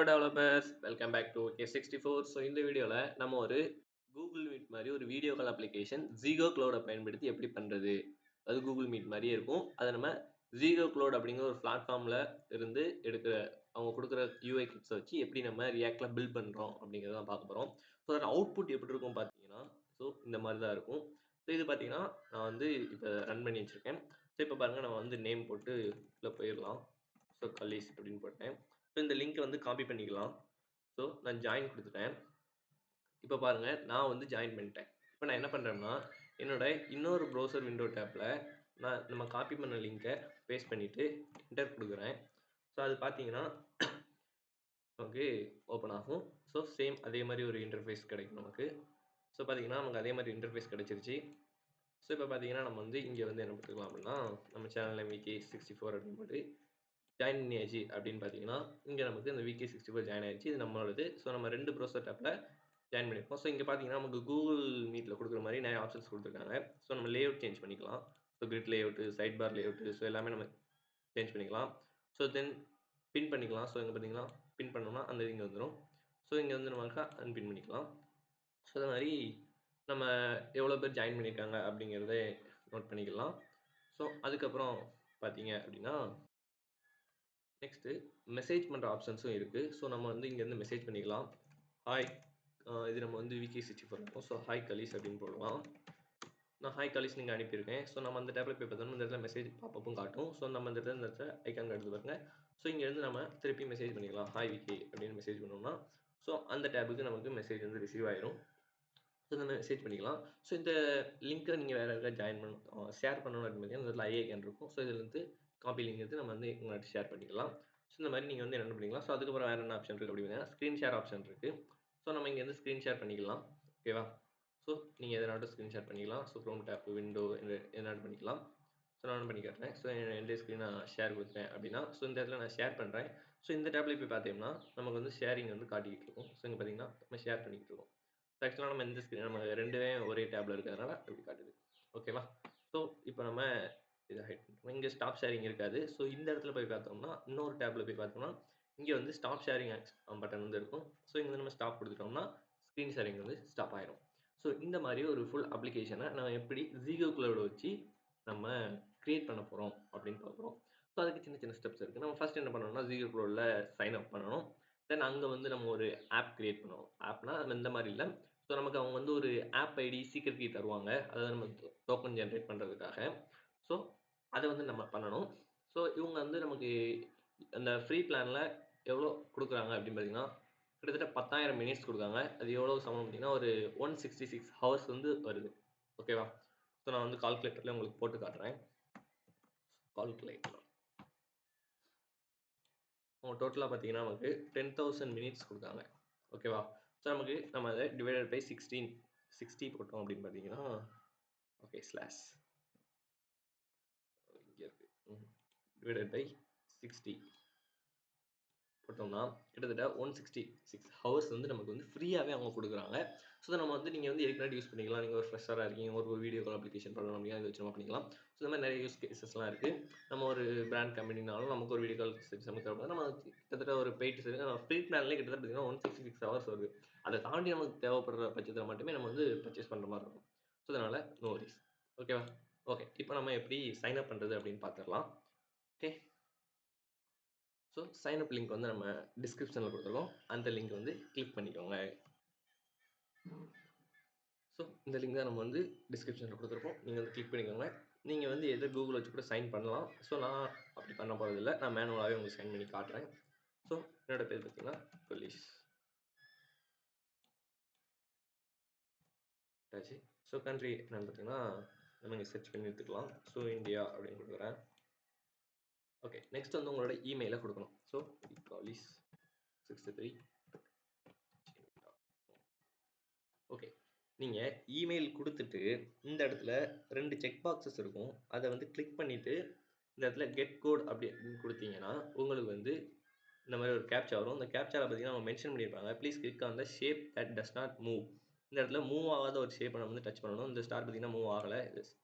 Hello developers welcome back to K64. So இந்த வீடியோவில் நம்ம ஒரு கூகுள் மீட் மாதிரி ஒரு வீடியோ கால் அப்ளிகேஷன் ஜீகோ க்ளவுடை பயன்படுத்தி எப்படி பண்ணுறது. அது கூகுள் மீட் மாதிரியே இருக்கும். அதை நம்ம ஜீகோ க்ளவுட் அப்படிங்கிற ஒரு பிளாட்ஃபார்மில் இருந்து எடுக்கிற அவங்க கொடுக்குற யூஐ கிட்ஸை வச்சு எப்படி நம்ம ரியாக்டில் பில்ட் பண்ணுறோம் அப்படிங்கிறத பார்க்க போகிறோம். ஸோ அதோட அவுட்புட் எப்படி இருக்கும் பார்த்தீங்கன்னா, ஸோ இந்த மாதிரி தான் இருக்கும். ஸோ இது பார்த்தீங்கன்னா நான் வந்து இப்போ ரன் பண்ணி வச்சுருக்கேன். ஸோ இப்போ பாருங்கள், நம்ம வந்து நேம் போட்டு உள்ளே போயிடலாம். ஸோ கலீஸ் அப்படின்னு போட்டேன். ஸோ இந்த லிங்க்கை வந்து காப்பி பண்ணிக்கலாம். ஸோ நான் ஜாயின் கொடுத்துட்டேன். இப்போ பாருங்கள், நான் வந்து ஜாயின் பண்ணிட்டேன். இப்போ நான் என்ன பண்ணுறேன்னா, என்னோட இன்னொரு ப்ரௌசர் விண்டோ டேப்பில் நம்ம காப்பி பண்ண லிங்க்கை பேஸ்ட் பண்ணிவிட்டு என்டர் கொடுக்குறேன். ஸோ அது பார்த்தீங்கன்னா நமக்கு ஓப்பன் ஆகும். ஸோ சேம் அதே மாதிரி ஒரு இன்டர்ஃபேஸ் கிடைக்கும் நமக்கு. ஸோ பார்த்தீங்கன்னா நமக்கு அதே மாதிரி இன்டர்ஃபேஸ் கிடைச்சிருச்சு. ஸோ இப்போ பார்த்தீங்கன்னா நம்ம வந்து இங்கே வந்து என்ன கொடுத்துக்கலாம் அப்படின்னா, நம்ம சேனலில் VK64 அப்படின்னு போட்டு ஜாயின் பண்ணியாச்சு அப்படின்னு பார்த்தீங்கன்னா, இங்கே நமக்கு இந்த VK64 ஜாயின் ஆயிடுச்சு. இது நம்மளோடது. ஸோ நம்ம 2 ப்ரௌசர் டேப்பில் ஜாயின் பண்ணியிருக்கோம். ஸோ இங்கே பார்த்தீங்கன்னா நமக்கு கூகுள் மீட்டில் கொடுக்குற மாதிரி நிறைய ஆப்ஷன்ஸ் கொடுத்துருக்காங்க. ஸோ நம்ம லேஅவுட் சேஞ்ச் பண்ணிக்கலாம். So grid layout, side bar layout, so எல்லாமே நம்ம சேஞ்ச் பண்ணிக்கலாம். ஸோ தென் பின் பண்ணிக்கலாம். ஸோ இங்கே பார்த்தீங்கன்னா பின் பண்ணோம்னா அந்த இங்கே வந்துடும். ஸோ இங்கே வந்து நம்ம அன்பின் பண்ணிக்கலாம். ஸோ அது மாதிரி நம்ம எவ்வளோ பேர் ஜாயின் பண்ணியிருக்காங்க அப்படிங்கிறத நோட் பண்ணிக்கலாம். ஸோ அதுக்கப்புறம் பார்த்தீங்க அப்படின்னா, நெக்ஸ்ட்டு மெசேஜ் பண்ணுற ஆப்ஷன்ஸும் இருக்குது. ஸோ நம்ம வந்து இங்கேருந்து மெசேஜ் பண்ணிக்கலாம். ஹாய், இது நம்ம வந்து VK64 இருக்கும். ஸோ ஹாய் கலீஸ் அப்படின்னு போடலாம். நான் ஹாய் கலீஸ் நீங்கள் அனுப்பியிருக்கேன். ஸோ நம்ம அந்த டேப்பில் போய் பார்த்தோம்னா இந்த இடத்துல மெசேஜ் பாப்பப்பும் காட்டும். ஸோ நம்ம இந்த இடத்துல ஐக்கான் எடுத்து பாருங்க. ஸோ இங்கேருந்து நம்ம திருப்பி மெசேஜ் பண்ணிக்கலாம். ஹாய் விகே அப்படின்னு மெசேஜ் பண்ணோம்னா, ஸோ அந்த டேப்புக்கு நமக்கு மெசேஜ் வந்து ரிசீவ் ஆயிரும். ஸோ நம்ம மெசேஜ் பண்ணிக்கலாம். ஸோ இந்த லிங்க்கை நீங்கள் வேறு யாருக்காவது ஜாயின் பண்ணணும், ஷேர் பண்ணணும் அப்படின்னு பார்த்தீங்கன்னா, இந்த இடத்துல ஐஏகன் இருக்கும். ஸோ இதில் வந்து காப்பி லிங்க் எடுத்து நம்ம வந்து உங்கள்கிட்ட ஷேர் பண்ணிக்கலாம். ஸோ இந்த மாதிரி நீங்கள் வந்து என்ன பண்ணிக்கலாம். ஸோ அதுக்கப்புறம் வேறு என்ன ஆப்ஷன் இருக்குது அப்படின்னா, ஸ்க்ரீன் ஷேர் ஆப்ஷன் இருக்குது. ஸோ நம்ம இங்கேருந்து ஸ்க்ரீன் ஷேர் பண்ணிக்கலாம். ஓகேவா? ஸோ நீங்கள் எதனாட்டும் ஸ்க்ரீன் ஷேர் பண்ணிக்கலாம். ஸோ க்ரோம் டேப், விண்டோ எதனாட்டும் பண்ணிக்கலாம். ஸோ நான் பண்ணி காட்டுறேன். ஸோ என்னுடைய ஸ்க்ரீன் நான் ஷேர் கொடுத்துட்டேன் அப்படின்னா, ஸோ இந்த இடத்துல நான் ஷேர் பண்ணுறேன். ஸோ இந்த டேப்லேயே போய் பார்த்தோம்னா நமக்கு வந்து ஷேரிங் வந்து காட்டிக்கிட்டு இருக்கும். ஸோ இங்கே பார்த்தீங்கன்னா நம்ம ஷேர் பண்ணிக்கிட்டு இருக்கோம். ஆக்சுவலாக நம்ம இந்த ஸ்க்ரீன் நம்ம ரெண்டுமே ஒரே டேப்பில் இருக்கிறதுனால இப்படி காட்டுது. ஓகேவா? ஸோ இப்போ நம்ம இதை ஹைட் பண்ணுறோம். இங்கே ஸ்டாப் ஷேரிங் இருக்காது. ஸோ இந்த இடத்துல போய் பார்த்தோம்னா, இன்னொரு டேப்பில் போய் பார்த்தோம்னா, இங்கே வந்து ஸ்டாப் ஷேரிங் பட்டன் வந்து இருக்கும். ஸோ இங்கே நம்ம ஸ்டாப் கொடுத்துட்டோம்னா ஸ்க்ரீன் ஷேரிங் வந்து ஸ்டாப் ஆயிரும். ஸோ இந்த மாதிரி ஒரு ஃபுல் அப்ளிகேஷனை நம்ம எப்படி ஜீகோ க்ளவுட வச்சு நம்ம கிரியேட் பண்ண போகிறோம் அப்படின்னு பார்க்குறோம். ஸோ அதுக்கு சின்ன சின்ன ஸ்டெப்ஸ் இருக்குது. நம்ம ஃபர்ஸ்ட் என்ன பண்ணணும்னா, ஜீகோ க்ளவுடில் சைன் அப் பண்ணணும். தென் அங்கே வந்து நம்ம ஒரு ஆப் கிரியேட் பண்ணுவோம். ஆப்னா நம்ம இந்த மாதிரி இல்லை. ஸோ நமக்கு அவங்க வந்து ஒரு ஆப் ஐடி சீக்ரெட் கீ தருவாங்க. அதாவது நம்ம டோக்கன் ஜென்ரேட் பண்ணுறதுக்காக. ஸோ அதை வந்து நம்ம பண்ணணும். ஸோ இவங்க வந்து நமக்கு அந்த ஃப்ரீ பிளானில் எவ்வளோ கொடுக்குறாங்க அப்படின்னு பார்த்தீங்கன்னா, கிட்டத்தட்ட 10,000 மினிட்ஸ் கொடுக்காங்க. அது எவ்வளோ சமம் பார்த்தீங்கன்னா, ஒரு 166 ஹவர்ஸ் வந்து வருது. ஓகேவா? ஸோ நான் வந்து கால்குலேட்டரில் உங்களுக்கு போட்டு காட்டுறேன். கால்குலேட்டர் அவங்க டோட்டலாக பார்த்தீங்கன்னா நமக்கு 10,000 மினிட்ஸ் கொடுத்தாங்க. ஓகேவா? ஸோ நமக்கு நம்ம அதை டிவைடட் பை 60 போட்டோம் அப்படின்னு பார்த்தீங்கன்னா, ஓகே ஸ்லாஷ் இங்கே இருக்குது டிவைடட் பை 60 போட்டோம்னா கிட்டத்தட்ட 166 ஹவர்ஸ் வந்து நமக்கு வந்து ஃப்ரீயாகவே அவங்க கொடுக்குறாங்க. ஸோ நம்ம வந்து நீங்கள் வந்து எதுக்குனாடி யூஸ் பண்ணிக்கலாம். நீங்கள் ஒரு ஃப்ரெஷராக இருக்கீங்க, ஒரு வீடியோ கால் அப்ளிகேஷன் பண்ணணும் அப்படின்னா இதை வச்சு நம்ம பண்ணிக்கலாம். ஸோ இந்த மாதிரி நிறைய யூஸ் கேசஸ்லாம் இருக்குது. நம்ம ஒரு பிராண்ட் கம்பெனினாலும் நமக்கு ஒரு வீடியோ கால் சிஸ்டம் தேவைப்படுது. நம்ம கிட்டத்தட்ட ஒரு பெய்ட் சரி நம்ம ஃப்ரீ பிளான்லேயே கிட்டத்தட்ட பார்த்தீங்கன்னா 166 ஹவர்ஸ் வருது. அதை தாண்டி நமக்கு தேவைப்படுற பட்சத்தில் மட்டுமே நம்ம வந்து பர்ச்சேஸ் பண்ணுற மாதிரி இருக்கும். ஸோ அதனால் நோ வரிஸ். ஓகேவா? ஓகே, இப்போ நம்ம எப்படி சைன் அப் பண்ணுறது அப்படின்னு பார்த்துடலாம். Okay, so sign up link வந்து நம்ம டிஸ்கிரிப்ஷனில் கொடுத்துருக்கோம். அந்த லிங்க் வந்து கிளிக் பண்ணிக்கோங்க. ஸோ இந்த லிங்க் தான் நம்ம வந்து டிஸ்கிரிப்ஷனில் கொடுத்துருக்கோம். நீங்கள் வந்து கிளிக் பண்ணிக்கோங்க. நீங்கள் வந்து எதை கூகுள் வச்சு கூட சைன் பண்ணலாம். ஸோ நான் அப்படி பண்ண போகிறதில்ல. நான் மேனுவலாகவே உங்களுக்கு சைன் பண்ணி காட்டுறேன். ஸோ என்னோட பேர் பார்த்தீங்கன்னா போலீஸ் ஆச்சு. ஸோ கண்ட்ரி என்னென்னு பார்த்தீங்கன்னா நம்ம இங்கே சர்ச் பண்ணி எடுத்துக்கலாம். ஸோ இந்தியா அப்படின்னு கொடுக்குறேன். ஓகே, நெக்ஸ்ட் வந்து உங்களோட இமெயிலை கொடுக்கணும். So Kallis 63. ஓகே, நீங்கள் இமெயில் கொடுத்துட்டு இந்த இடத்துல 2 செக் பாக்ஸஸ் இருக்கும். அதை வந்து கிளிக் பண்ணிவிட்டு இந்த இடத்துல கெட் கோட் அப்படின்னு கொடுத்தீங்கன்னா உங்களுக்கு வந்து இந்த மாதிரி ஒரு கேப்சா வரும். இந்த கேப்சாவில் பார்த்தீங்கன்னா அவங்க மென்ஷன் பண்ணியிருப்பாங்க, please click on the shape that does not move. இந்த இடத்துல மூவ் ஆகாத ஒரு ஷேப்பை நம்ம வந்து டச் பண்ணணும். இந்த ஸ்டார் பார்த்தீங்கன்னா மூவ் ஆகலை.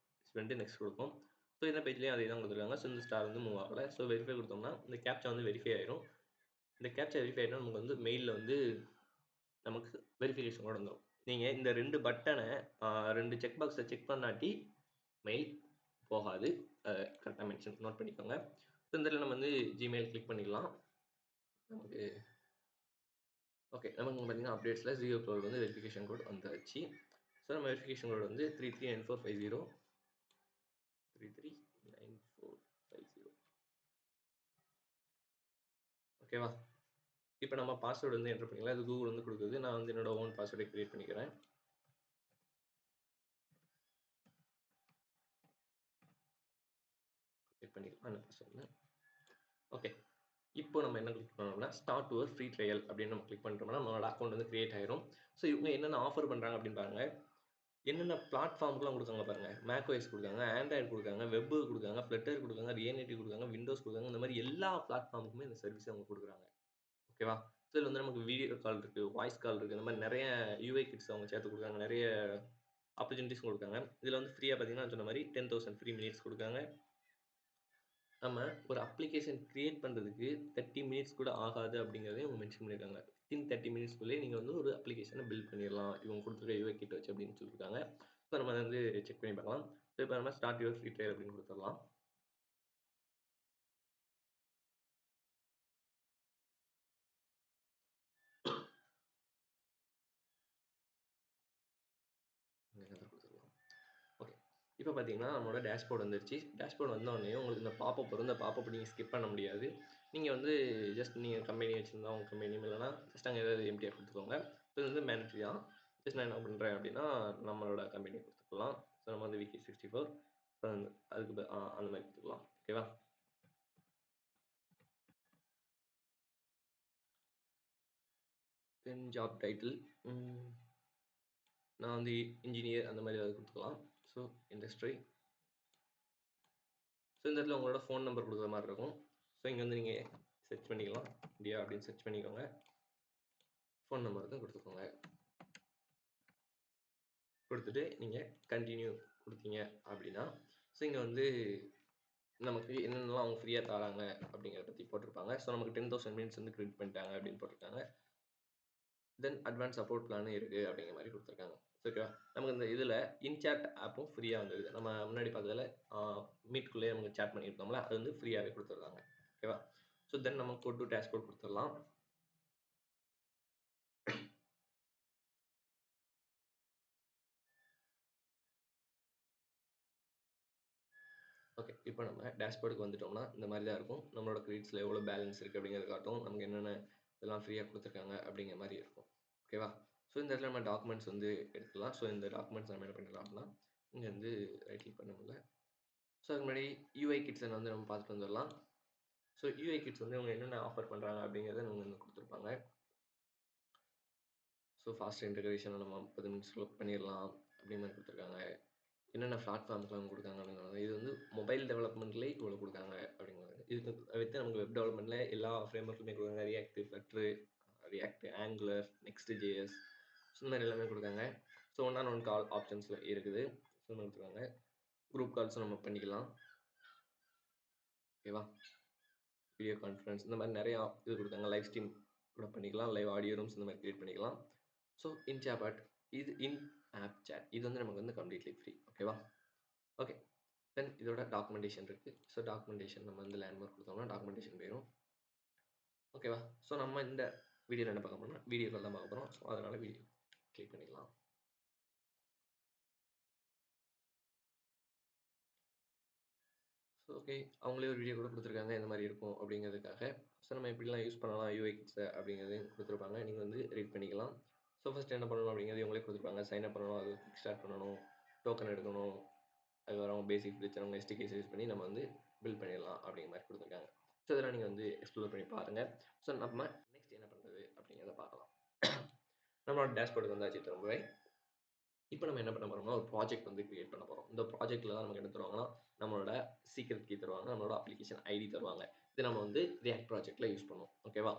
இது நெக்ஸ்ட் கொடுக்கும். ஸோ இந்த பேஜ்லேயும் அதே தான் கொடுத்துருக்காங்க. ஸோ இந்த ஸ்டார் வந்து மூவ் ஆகலை. ஸோ வெரிஃபை கொடுத்தோம்னா இந்த கேப்சா வந்து வெரிஃபை ஆயிரும். இந்த கேப்சா வெரிஃபை ஆயிட்டா நமக்கு வந்து மெயில்ல வந்து நமக்கு வெரிஃபிகேஷனோட வந்துரும். நீங்க இந்த 2 பட்டன 2 செக் பாக்ஸ செக் பண்ணாட்டி மெயில் போகாது. கரெக்ட்டா நோட் பண்ணிக்கோங்க. ஸோ இந்த இடத்துல நம்ம வந்து Gmail கிளிக் பண்ணிடலாம். நமக்கு ஓகே. நமக்கு பார்த்தீங்கன்னா அப்டேட்ஸ்ல ஜீரோ கோட் வந்து வெரிஃபிகேஷன் கோட் வந்துருச்சு. ஸோ நம்ம வெரிஃபிகேஷன் கோட் வந்து 339450 339450 ஓகேவா? இப்போ நம்ம பாஸ்வேர்ட் வந்து என்டர் பண்ணிக்கலாம். அது கூகுள் வந்து குடுக்குது. நான் வந்து என்னோட ஓன் பாஸ்வேர்டை கிரியேட் பண்ணிக்கிறேன். கிரியேட் பண்ணிக்கலாம் அந்த பாஸ்வேர்ட்ல. ஓகே. இப்போ நம்ம என்ன கிளிக் பண்ணோம்னா ஸ்டார்ட் யுவர் ஃப்ரீ ட்ரையல் அப்படின்னு நம்ம கிளிக் பண்ணிட்டோம்னா நம்மளோட அக்கௌண்ட் வந்து கிரியேட் ஆயிரும். ஸோ இவங்க என்னென்ன ஆஃபர் பண்ணுறாங்க அப்படின்னு பாருங்க. என்னென்ன பிளாட்ஃபார்ம்க்குலாம் கொடுக்காங்க பாருங்க. மேக்ஓஎஸ் கொடுக்காங்க, ஆண்ட்ராய்டு கொடுக்காங்க, வெப் கொடுக்காங்க, ஃப்ளட்டர் கொடுக்காங்க, ரியாலிட்டி கொடுக்காங்க, விண்டோஸ் கொடுக்காங்க. இந்த மாதிரி எல்லா பிளாட்ஃபார்முக்குமே இந்த சர்வீஸ் அவங்க கொடுக்குறாங்க. ஓகேவா? ஸோ இதில் வந்து நமக்கு வீடியோ கால் இருக்கு, வாய்ஸ் கால் இருக்கு. இந்த மாதிரி நிறைய யூஐ கிட்ஸ் அவங்க சேர்த்து கொடுக்காங்க. நிறைய ஆப்பர்ச்சுனிட்டிஸ் கொடுக்காங்க. இதில் வந்து ஃப்ரீயாக பார்த்தீங்கன்னா நான் சொன்ன மாதிரி 10,000 ஃப்ரீ மினிட்ஸ் கொடுக்காங்க. நம்ம ஒரு அப்ளிகேஷன் கிரியேட் பண்ணுறதுக்கு 30 மினிட்ஸ் கூட ஆகாது அப்படிங்கிறதையும் அவங்க மென்ஷன் பண்ணியிருக்காங்க. வித்தின் 30 மினிட்ஸ்க்குள்ளேயே நீங்கள் வந்து ஒரு அப்ளிகேஷனை பில்ட் பண்ணிடலாம் இவங்க கொடுத்துருக்க யூஐ கிட் வச்சு அப்படின்னு சொல்லியிருக்காங்க. ஸோ நம்ம வந்து செக் பண்ணி பார்க்கலாம். ஸோ இப்போ நம்ம ஸ்டார்ட் யுவர் ஃப்ரீ ட்ரையல் அப்படின்னு கொடுத்துடலாம். ஓகே. இப்போ பார்த்தீங்கன்னா நம்மளோட டேஷ்போர்ட் வந்துருச்சு. டேஷ்போர்ட் வந்தோடனே உங்களுக்கு இந்த பாப்பப் வரும். இந்த பாப்பப் நீங்கள் ஸ்கிப் பண்ண முடியாது. நீங்கள் வந்து ஜஸ்ட் நீங்கள் கம்பெனி வச்சுருந்தா உங்கள் கம்பெனி இல்லைனா ஜஸ்ட் அங்கே ஏதாவது எம்டியாக கொடுத்துக்கோங்க. இது வந்து மேண்டட்ரி தான். ஜஸ்ட் நான் என்ன பண்ணுறேன் அப்படின்னா நம்மளோட கம்பெனி கொடுத்துக்கலாம். ஸோ நம்ம வந்து VK64 அதுக்கு அந்த மாதிரி கொடுத்துக்கலாம். ஓகேவா? தென் ஜாப் டைட்டில் நான் வந்து இன்ஜினியர் அந்த மாதிரி ஏதாவது கொடுத்துக்கலாம். So industry. ஸோ இந்த இடத்துல உங்களோட ஃபோன் நம்பர் கொடுக்குற மாதிரி இருக்கும். ஸோ இங்கே வந்து நீங்கள் சர்ச் பண்ணிக்கலாம். இந்தியா அப்படின்னு சர்ச் பண்ணிக்கோங்க. ஃபோன் நம்பர் தான் கொடுத்துக்கோங்க. கொடுத்துட்டு நீங்கள் கண்டினியூ கொடுத்தீங்க அப்படின்னா ஸோ இங்கே வந்து நமக்கு என்னென்னலாம் அவங்க ஃப்ரீயாக தராங்க அப்படிங்கிறத பற்றி போட்டிருப்பாங்க. ஸோ நமக்கு 10,000 மினிட்ஸ் வந்து கிரெடிட் பண்ணிட்டாங்க அப்படின்னு போட்டிருக்காங்க. தென் அட்வான்ஸ் சப்போர்ட் பிளானும் இருக்குது அப்படிங்கிற மாதிரி கொடுத்துருக்காங்க. ஓகேவா? நமக்கு இந்த இதில் இன்சாட் ஆப்பும் ஃப்ரீயாக வந்துருது. நம்ம முன்னாடி பார்த்ததில் மீட்குள்ளேயே நமக்கு சேட் பண்ணியிருந்தோம்ல அது வந்து ஃப்ரீயாகவே கொடுத்துருக்காங்க. ஓகேவா? ஸோ தென் நம்ம கோ டு டேஷ்போர்ட் கொடுத்துடலாம். ஓகே. இப்போ நம்ம டேஷ்போர்டுக்கு வந்துட்டோம்னா இந்த மாதிரி தான் இருக்கும். நம்மளோட கிரெடிட்ஸில் எவ்வளோ பேலன்ஸ் இருக்குது அப்படிங்கிறத காட்டும். நமக்கு என்னென்ன இதெல்லாம் ஃப்ரீயாக கொடுத்துருக்காங்க அப்படிங்கிற மாதிரி இருக்கும். ஓகேவா? ஸோ இந்த இடத்துல நம்ம டாக்குமெண்ட்ஸ் வந்து எடுத்துக்கலாம். ஸோ இந்த டாக்குமெண்ட்ஸ் நம்ம என்ன பண்ணிடலாம் அப்படின்னா இங்கே வந்து ரைட் கிளிக் பண்ணுவோம்ல. ஸோ அதுக்கு முன்னாடி யூஐ கிட்ஸை வந்து நம்ம பார்த்துட்டு வந்துடலாம். ஸோ யூஐ கிட்ஸ் வந்து இவங்க என்னென்ன ஆஃபர் பண்ணுறாங்க அப்படிங்கிறத நம்ம வந்து கொடுத்துருப்பாங்க. ஸோ ஃபாஸ்ட் இன்டகிரேஷனை நம்ம 30 மினிட்ஸ்க்குள்ள பண்ணிடலாம் அப்படிங்கிற மாதிரி கொடுத்துருக்காங்க. என்னென்ன பிளாட்ஃபார்ம்ஸ்லாம் கொடுக்காங்க அப்படிங்கிறது இது வந்து மொபைல் டெவலப்மெண்ட்லேயே இவ்வளோ கொடுக்காங்க அப்படிங்கிறது. இதுக்கு வித்து நமக்கு வெப் டெவலப்மெண்ட்டில் எல்லா ஃப்ரேம்ஒர்க்குமே கொடுக்காங்க. React, Flutter, React, Angular, Next JS so இந்த மாதிரி எல்லாமே கொடுக்காங்க. So one on one call ஆப்ஷன்ஸில் இருக்குது. ஸோ கொடுத்துருக்காங்க. குரூப் கால்ஸும் நம்ம பண்ணிக்கலாம். ஓகேவா? வீடியோ கான்ஃபரன்ஸ் இந்த மாதிரி நிறையா இது கொடுக்காங்க. லைவ் ஸ்ட்ரீம் கூட பண்ணிக்கலாம். லைவ் ஆடியோ ரூம்ஸ் இந்த மாதிரி க்ரியேட் பண்ணிக்கலாம். ஸோ இன் சாட் இது இன் ஆப் சேட் இது வந்து நமக்கு வந்து கம்ப்ளீட்லி ஃப்ரீ. ஓகேவா? ஓகே. தென் இதோட டாக்குமெண்டேஷன் இருக்குது. ஸோ டாக்குமெண்டேஷன் நம்ம வந்து லேண்ட்மார்க் கொடுத்தோம்னா டாக்குமெண்டேஷன் போயிடும். ஓகேவா? ஸோ நம்ம இந்த வீடியோவில் என்ன பார்க்க போகிறோம்னா வீடியோ கால் தான் பார்க்க போகிறோம். ஸோ அதனால் வீடியோ கிளிக் பண்ணிக்கலாம். So okay. அவங்களே ஒரு வீடியோ கூட கொடுத்துருக்காங்க இந்த மாதிரி இருக்கும் அப்படிங்கிறதுக்காக. ஸோ நம்ம எப்படிலாம் யூஸ் பண்ணலாம் யூஐ கிட்ஸை அப்படிங்கிறதையும் கொடுத்துருப்பாங்க. நீங்கள் வந்து ரீட் பண்ணிக்கலாம். ஸோ ஃபஸ்ட் என்ன பண்ணணும் அப்படிங்கிறது இவங்களே கொடுத்துருப்பாங்க. சைன் அப் பண்ணணும், அது ஸ்டார்ட் பண்ணணும், டோக்கன் எடுக்கணும், அதுக்கப்புறம் பேசிக் ஃபீச்சர் அவங்க எஸ்டிகேஸ் யூஸ் பண்ணி நம்ம வந்து பில்ட் பண்ணிடலாம் அப்படிங்கிற மாதிரி கொடுத்துருக்காங்க. ஸோ இதெல்லாம் நீங்கள் வந்து எக்ஸ்ப்ளோர் பண்ணி பாருங்கள். ஸோ நம்ம நெக்ஸ்ட் என்ன பண்ணுறது அப்படிங்கிறத பார்க்கலாம். நம்மளோட டேஷ்போர்டுக்கு வந்தாச்சு திரும்பவே. இப்போ நம்ம என்ன பண்ண போகிறோம்னா ஒரு ப்ராஜெக்ட் வந்து கிரியேட் பண்ண போகிறோம். இந்த ப்ராஜெக்ட்டில் தான் நமக்கு என்ன தருவாங்கன்னா நம்மளோட சீக்ரெட் கீ தருவாங்க, நம்மளோட அப்ளிகேஷன் ஐடி தருவாங்க. இது நம்ம வந்து ரியாக்ட் ப்ராஜெக்ட்டில் யூஸ் பண்ணுவோம். ஓகேவா?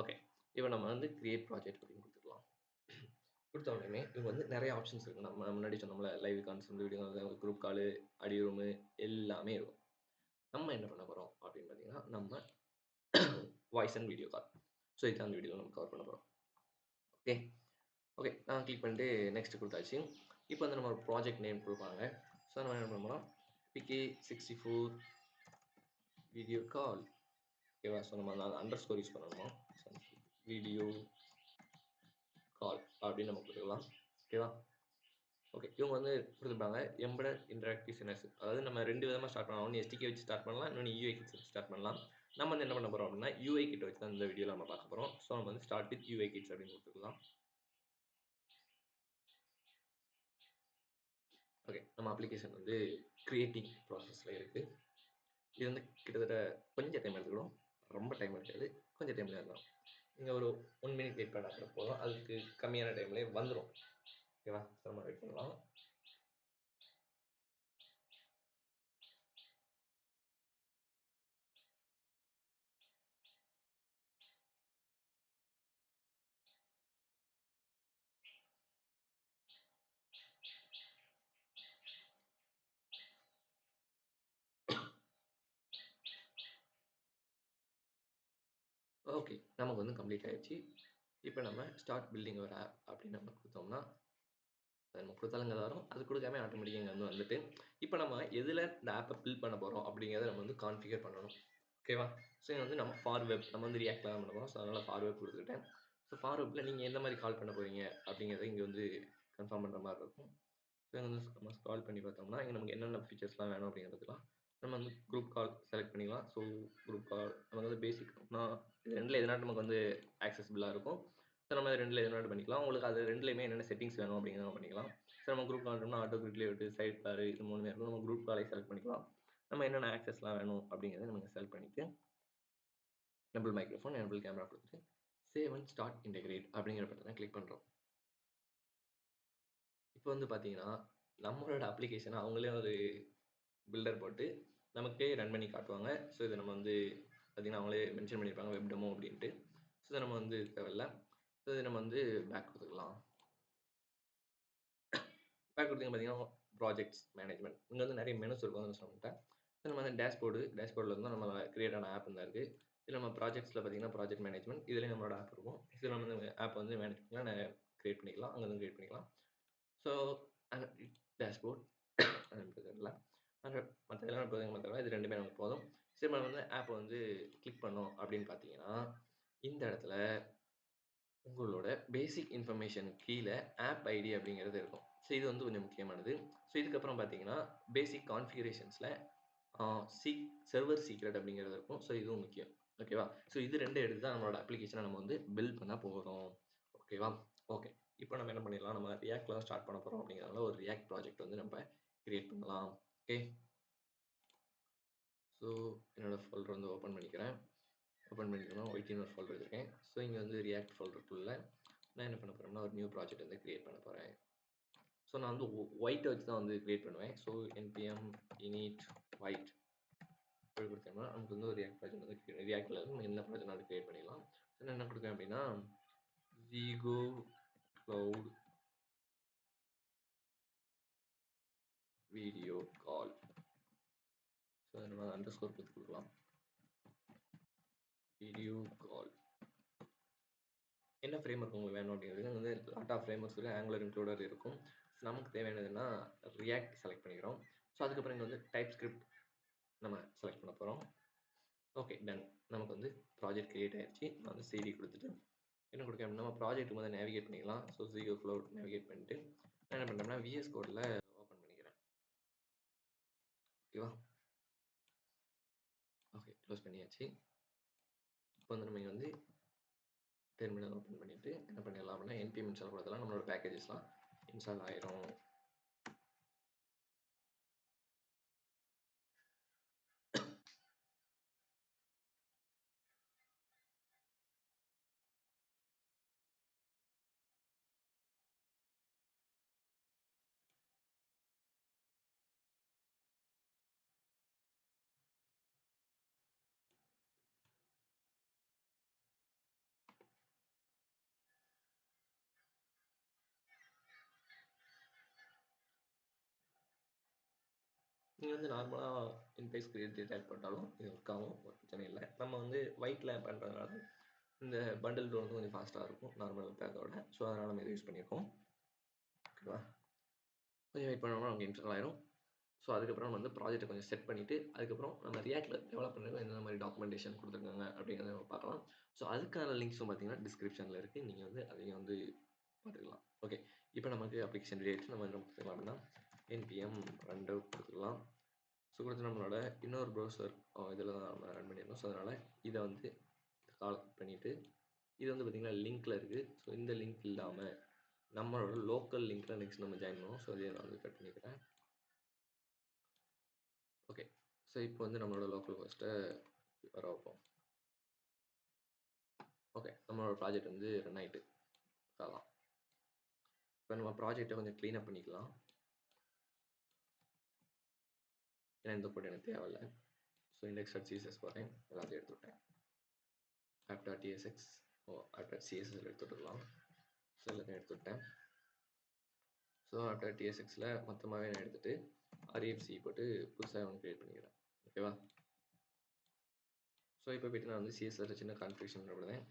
ஓகே. இப்போ நம்ம வந்து கிரியேட் ப்ராஜெக்ட் அப்படின்னு கொடுத்துக்கலாம். கொடுத்த உடனே இவங்க வந்து நிறைய ஆப்ஷன்ஸ் இருக்குது. நம்ம முன்னாடி சொன்னோம்ல லைவ் கான்ஃபரன்ஸ், வீடியோ, குரூப் காலு, ஆடியோ ரூமு எல்லாமே இருக்கும். நம்ம என்ன பண்ண போகிறோம் அப்படின்னு பார்த்தீங்கன்னா நம்ம voice and video call. So இதுதான் அந்த வீடியோவில் நம்ம கவர் பண்ண போகிறோம். ஓகே ஓகே நான் கிளிக் பண்ணிட்டு நெக்ஸ்ட் கொடுத்தாச்சு. இப்போ வந்து நம்ம ஒரு ப்ராஜெக்ட் நேம் கொடுப்பாங்க. ஸோ நம்ம என்ன பண்ணலாம், PK64 வீடியோ கால். ஓகேவா? ஸோ நம்ம அந்த அண்டர் ஸ்கோர் யூஸ் பண்ணணுமா, வீடியோ கால் அப்படின்னு நம்ம கொடுத்துக்கலாம். ஓகேவா? ஓகே இவங்க வந்து கொடுத்துருப்பாங்க எம்பெடட் இன்டராக்டிவ் சினஸ். அதாவது நம்ம 2 விதமாக ஸ்டார்ட் பண்ணலாம். ஒன்று SDK வச்சு ஸ்டார்ட் பண்ணலாம், இன்னொன்று UI கிட் வச்சு ஸ்டார்ட் பண்ணலாம். நம்ம வந்து என்ன பண்ண போகிறோம் அப்படின்னா UI கிட் வச்சு தான் இந்த வீடியோவில் நம்ம பார்க்க போகிறோம். ஸோ நம்ம வந்து ஸ்டார்ட் வித் UI கிட்ஸ் அப்படின்னு கொடுத்துக்கலாம். ஓகே நம்ம அப்ளிகேஷன் வந்து கிரியேட்டிங் ப்ராசஸில் இருக்குது. இது வந்து கிட்டத்தட்ட கொஞ்சம் டைம் எடுத்துக்கிடும், ரொம்ப டைம் எடுக்காது, கொஞ்சம் டைமில் இருக்கும். நீங்கள் ஒரு 1 மினிட் வெயிட் பண்ணால் போதும், அதுக்கு கம்மியான டைம்லேயே வந்துடும். ஓகேவா? நம்ம வெயிட் பண்ணலாம். ஓகே நமக்கு வந்து கம்ப்ளீட் ஆகிடுச்சு. இப்போ நம்ம ஸ்டார்ட் பில்டிங் ஒரு ஆப் அப்படின்னு நம்ம கொடுத்தோம்னா அது நம்ம கொடுத்தாலுங்க வரும். அது கொடுக்காம ஆட்டோமேட்டிக்காக இங்கே வந்து வந்துட்டு இப்போ நம்ம எதில் இந்த ஆப்பை பில்ட் பண்ண போகிறோம் அப்படிங்கிறத நம்ம வந்து கான்ஃபிகர் பண்ணணும். ஓகேவா? ஸோ இங்கே வந்து நம்ம ஃபார் வெப் நம்ம வந்து ரியாக்ட்லாம் பண்ண போகிறோம். ஸோ அதனால் ஃபார் வெப் கொடுத்துக்கிட்டேன். ஸோ ஃபார் வெப்பில் நீங்கள் எந்த மாதிரி கால் பண்ண போகிறீங்க அப்படிங்கிறத இங்கே வந்து கன்ஃபார்ம் பண்ணுற மாதிரி இருக்கும். ஸோ வந்து நம்ம ஸ்க்ரால் பண்ணி பார்த்தோம்னா இங்கே நமக்கு என்னென்ன ஃபீச்சர்ஸ்லாம் வேணும் அப்படிங்கிறதுலாம் நம்ம வந்து குரூப் கால் செலக்ட் பண்ணிக்கலாம். ஸோ குரூப் கால் நமக்கு வந்து பேசிக்னா இது ரெண்டில் எதனால நமக்கு வந்து ஆக்சசிபிளாக இருக்கும். ஸோ நம்ம ரெண்டில் எதனால பண்ணிக்கலாம். உங்களுக்கு அது ரெண்டுலேயுமே என்னென்ன செட்டிங்ஸ் வேணும் அப்படிங்கிறத பண்ணிக்கலாம். ஸோ நம்ம குரூப் கால் பண்ணோம்னா ஆட்டோ கிரிட்லேயே விட்டு சைட் பாரு இது மூணுமே இருக்கும். நம்ம குரூப் காலை செலக்ட் பண்ணிக்கலாம். நம்ம என்னென்ன ஆக்சஸ்லாம் வேணும் அப்படிங்கிறத நம்ம செலக்ட் பண்ணிவிட்டு எனபிள் மைக்ரோஃபோன் எனபிள் கேமரா கொடுத்துட்டு சேவ் அண்ட் ஸ்டார்ட் இன்டெகிரேட் அப்படிங்கிற பட்டனை கிளிக் பண்ணுறோம். இப்போ வந்து பார்த்தீங்கன்னா நம்மளோட அப்ளிகேஷனை அவங்களே ஒரு பில்டர் போட்டு நமக்கே ரன் பண்ணி காட்டுவாங்க. ஸோ இதை நம்ம வந்து பார்த்திங்கன்னா அவங்களே மென்ஷன் பண்ணியிருப்பாங்க வெப் டெமோ அப்படின்ட்டு. ஸோ இதை நம்ம வந்து தேவையில்ல. ஸோ இதை நம்ம வந்து பேக் கொடுத்துக்கலாம். பேக் கொடுத்தீங்க பார்த்தீங்கன்னா ப்ராஜெக்ட்ஸ் மேனேஜ்மெண்ட் இங்கே வந்து நிறைய மெனுஸ் இருக்கும் வந்து சொல்லிட்டேன். ஸோ நம்ம வந்து டேஷ்போர்டில் இருந்தால் நம்ம கிரியேட் ஆன ஆப் தான் இருக்குது. இதில் நம்ம ப்ராஜெக்ட்ஸில் பார்த்தீங்கன்னா ப்ராஜெக்ட் மேனேஜ்மெண்ட் இதுலேயும் நம்மளோட ஆப் இருக்கும். இதில் நம்ம வந்து ஆப் வந்து மேனேஜ் பண்ணலாம், நான் கிரியேட் பண்ணிக்கலாம், அங்கே வந்து கிரியேட் பண்ணிக்கலாம். ஸோ டேஷ்போர்ட் தெரியல மற்ற எல்லாம் பார்த்தீங்கன்னா இது ரெண்டுமே நமக்கு போதும். சரி நம்ம வந்து ஆப்பை வந்து கிளிக் பண்ணோம் அப்படின்னு பார்த்தீங்கன்னா இந்த இடத்துல உங்களோட பேசிக் இன்ஃபர்மேஷன் கீழே ஆப் ஐடி அப்படிங்கிறது இருக்கும். ஸோ இது வந்து கொஞ்சம் முக்கியமானது. ஸோ இதுக்கப்புறம் பார்த்தீங்கன்னா பேசிக் கான்ஃபிகரேஷன்ஸில் சர்வர் சீக்ரெட் அப்படிங்கிறது இருக்கும். ஸோ இதுவும் முக்கியம். ஓகேவா? ஸோ இது ரெண்டு எடுத்து தான் நம்மளோட அப்ளிகேஷனை நம்ம வந்து பில்ட் பண்ண போகிறோம். ஓகேவா? ஓகே இப்போ நம்ம என்ன பண்ணிடலாம், நம்ம ரியாக்ட்ல தான் ஸ்டார்ட் பண்ண போகிறோம் அப்படிங்கிறதுனால ஒரு ரியாக்ட் ப்ராஜெக்ட் வந்து நம்ம கிரியேட் பண்ணலாம். ஓகே ஸோ என்னோட ஃபோல்டர் வந்து ஓப்பன் பண்ணிக்கிறேன். ஓப்பன் பண்ணிக்கணும் ஒயிட்டின்னு ஒரு ஃபோல்டர் வச்சுருக்கேன். ஸோ இங்கே வந்து ரியாக்ட் ஃபோல்டருக்குள்ளே நான் என்ன பண்ண போகிறேன்னா ஒரு நியூ ப்ராஜெக்ட் வந்து கிரியேட் பண்ண போகிறேன். ஸோ நான் வந்து ஒயிட்டை வச்சு தான் வந்து கிரியேட் பண்ணுவேன். ஸோ npm init white இப்படி கொடுத்தோம்னா நமக்கு வந்து ஒரு ரியாக்ட் ப்ராஜெக்ட் வந்து ரியாக்டில் நம்ம என்ன ப்ராஜெக்ட் கிரியேட் பண்ணிடலாம். ஸோ நான் என்ன கொடுக்குறேன் அப்படின்னா Zigo Cloud video call. So நம்ம அண்டர் ஸ்கோர் கொடுத்துக்கலாம் வீடியோ கால். என்ன ஃப்ரேம் ஒர்க் உங்களுக்கு வேணும் அப்படிங்கிறது வந்து லாட் ஆஃப் ஃப்ரேம் ஒர்க்ஸ் இருக்குது, ஆங்குலர் இன்க்ளூடர் இருக்கும். நமக்கு தேவையானதுன்னா ரியாக்ட் செலக்ட் பண்ணிக்கிறோம். ஸோ அதுக்கப்புறம் இங்கே வந்து டைப் ஸ்கிரிப்ட் நம்ம செலக்ட் பண்ண போகிறோம். Okay done. நமக்கு வந்து ப்ராஜெக்ட் கிரியேட் ஆகிடுச்சு. நான் வந்து CD கொடுத்துட்டு என்ன கொடுக்க அப்படின்னா நம்ம ப்ராஜெக்ட் வந்து நேவிகேட் பண்ணிக்கலாம். ஸோ Zigo Cloud நேவிகேட் பண்ணிட்டு நான் என்ன பண்ணுறேன்னா VS கோடில் ஓப்பன் பண்ணிக்கிறேன். ஓகேவா? ஓகே க்ளோஸ் பண்ணியாச்சு. இப்போ வந்து நம்ம இங்கே வந்து டெர்மினல் ஓப்பன் பண்ணிவிட்டு என்ன பண்ணிடலாம் அப்படின்னா npm இன்ஸ்டால் கொடுத்தலாம் நம்மளோட பேக்கேஜஸ்லாம் இன்ஸ்டால் ஆயிரும். நீங்கள் வந்து நார்மலாக இன்பேஸ் கிரியேட் டேக் போட்டாலும் இது ஒர்க் ஆகும், ஒரு பிரச்சனை இல்லை. நம்ம வந்து ஒயிட்டில் பண்ணுறதுனால இந்த பண்டில் க்ரோ வந்து கொஞ்சம் ஃபாஸ்ட்டாக இருக்கும் நார்மல் பேக்கோட. ஸோ அதனால் நம்ம இதை யூஸ் பண்ணியிருக்கோம். ஓகேவா, கொஞ்சம் வெயிட் பண்ணோம்னா நமக்கு இன்ஸ்டால் ஆயிரும். ஸோ அதுக்கப்புறம் நம்ம வந்து ப்ராஜெக்ட்டை கொஞ்சம் செட் பண்ணிவிட்டு அதுக்கப்புறம் நம்ம ரியாக்டில் டெவலப் பண்ணுறது எந்த மாதிரி டாக்குமெண்டேஷன் கொடுத்துருக்காங்க அப்படிங்கிறத நம்ம பார்க்கலாம். ஸோ அதுக்கான லிங்க்ஸும் பார்த்தீங்கன்னா டிஸ்கிரிப்ஷனில் இருக்குது, நீங்கள் வந்து அதையும் வந்து பார்த்துக்கலாம். ஓகே, இப்போ நமக்கு அப்ளிகேஷன் ரெடி ஆகிடுச்சு. நம்ம என்ன கொடுத்துக்கலாம் அப்படின்னா npm run dev கொடுத்துக்கலாம். ஸோ கொடுத்து நம்மளோட இன்னொரு ப்ரௌசர் இதில் தான் நம்ம ரன் பண்ணியிருந்தோம். ஸோ அதனால் இதை வந்து கால் பண்ணிவிட்டு இது வந்து பார்த்திங்கன்னா லிங்க்கில் இருக்குது. ஸோ இந்த லிங்க் இல்லாமல் நம்மளோட லோக்கல் லிங்க்கில் நெக்ஸ்ட் நம்ம ஜாயின் பண்ணுவோம். ஸோ இதை நான் வந்து கட் பண்ணிக்கிறேன். ஓகே, ஸோ இப்போ வந்து நம்மளோட லோக்கல் ஹோஸ்ட்டை வர வைப்போம். ஓகே, நம்மளோட ப்ராஜெக்ட் வந்து ரன் ஆகிட்டு காலாம். இப்போ நம்ம ப்ராஜெக்டை கொஞ்சம் க்ளீனப் பண்ணிக்கலாம். ஏன்னா இந்த கோட் எனக்கு தேவையில்லை. ஸோ index.css போகிறேன், எல்லாத்தையும் எடுத்து விட்டேன். app.tsx app.css எடுத்துக்கலாம். ஸோ எல்லாத்தையும் எடுத்து விட்டேன். ஸோ app.tsxல மொத்தமாகவே நான் எடுத்துகிட்டு refc போட்டு புதுசாக ஒன்று க்ரியேட் பண்ணிக்கிறேன். ஓகேவா, ஸோ இப்போ போய்ட்டு நான் வந்து சிஎஸ்எஸ்ல சின்ன கான்ஃபிகரேஷன் பண்ணுறேன்.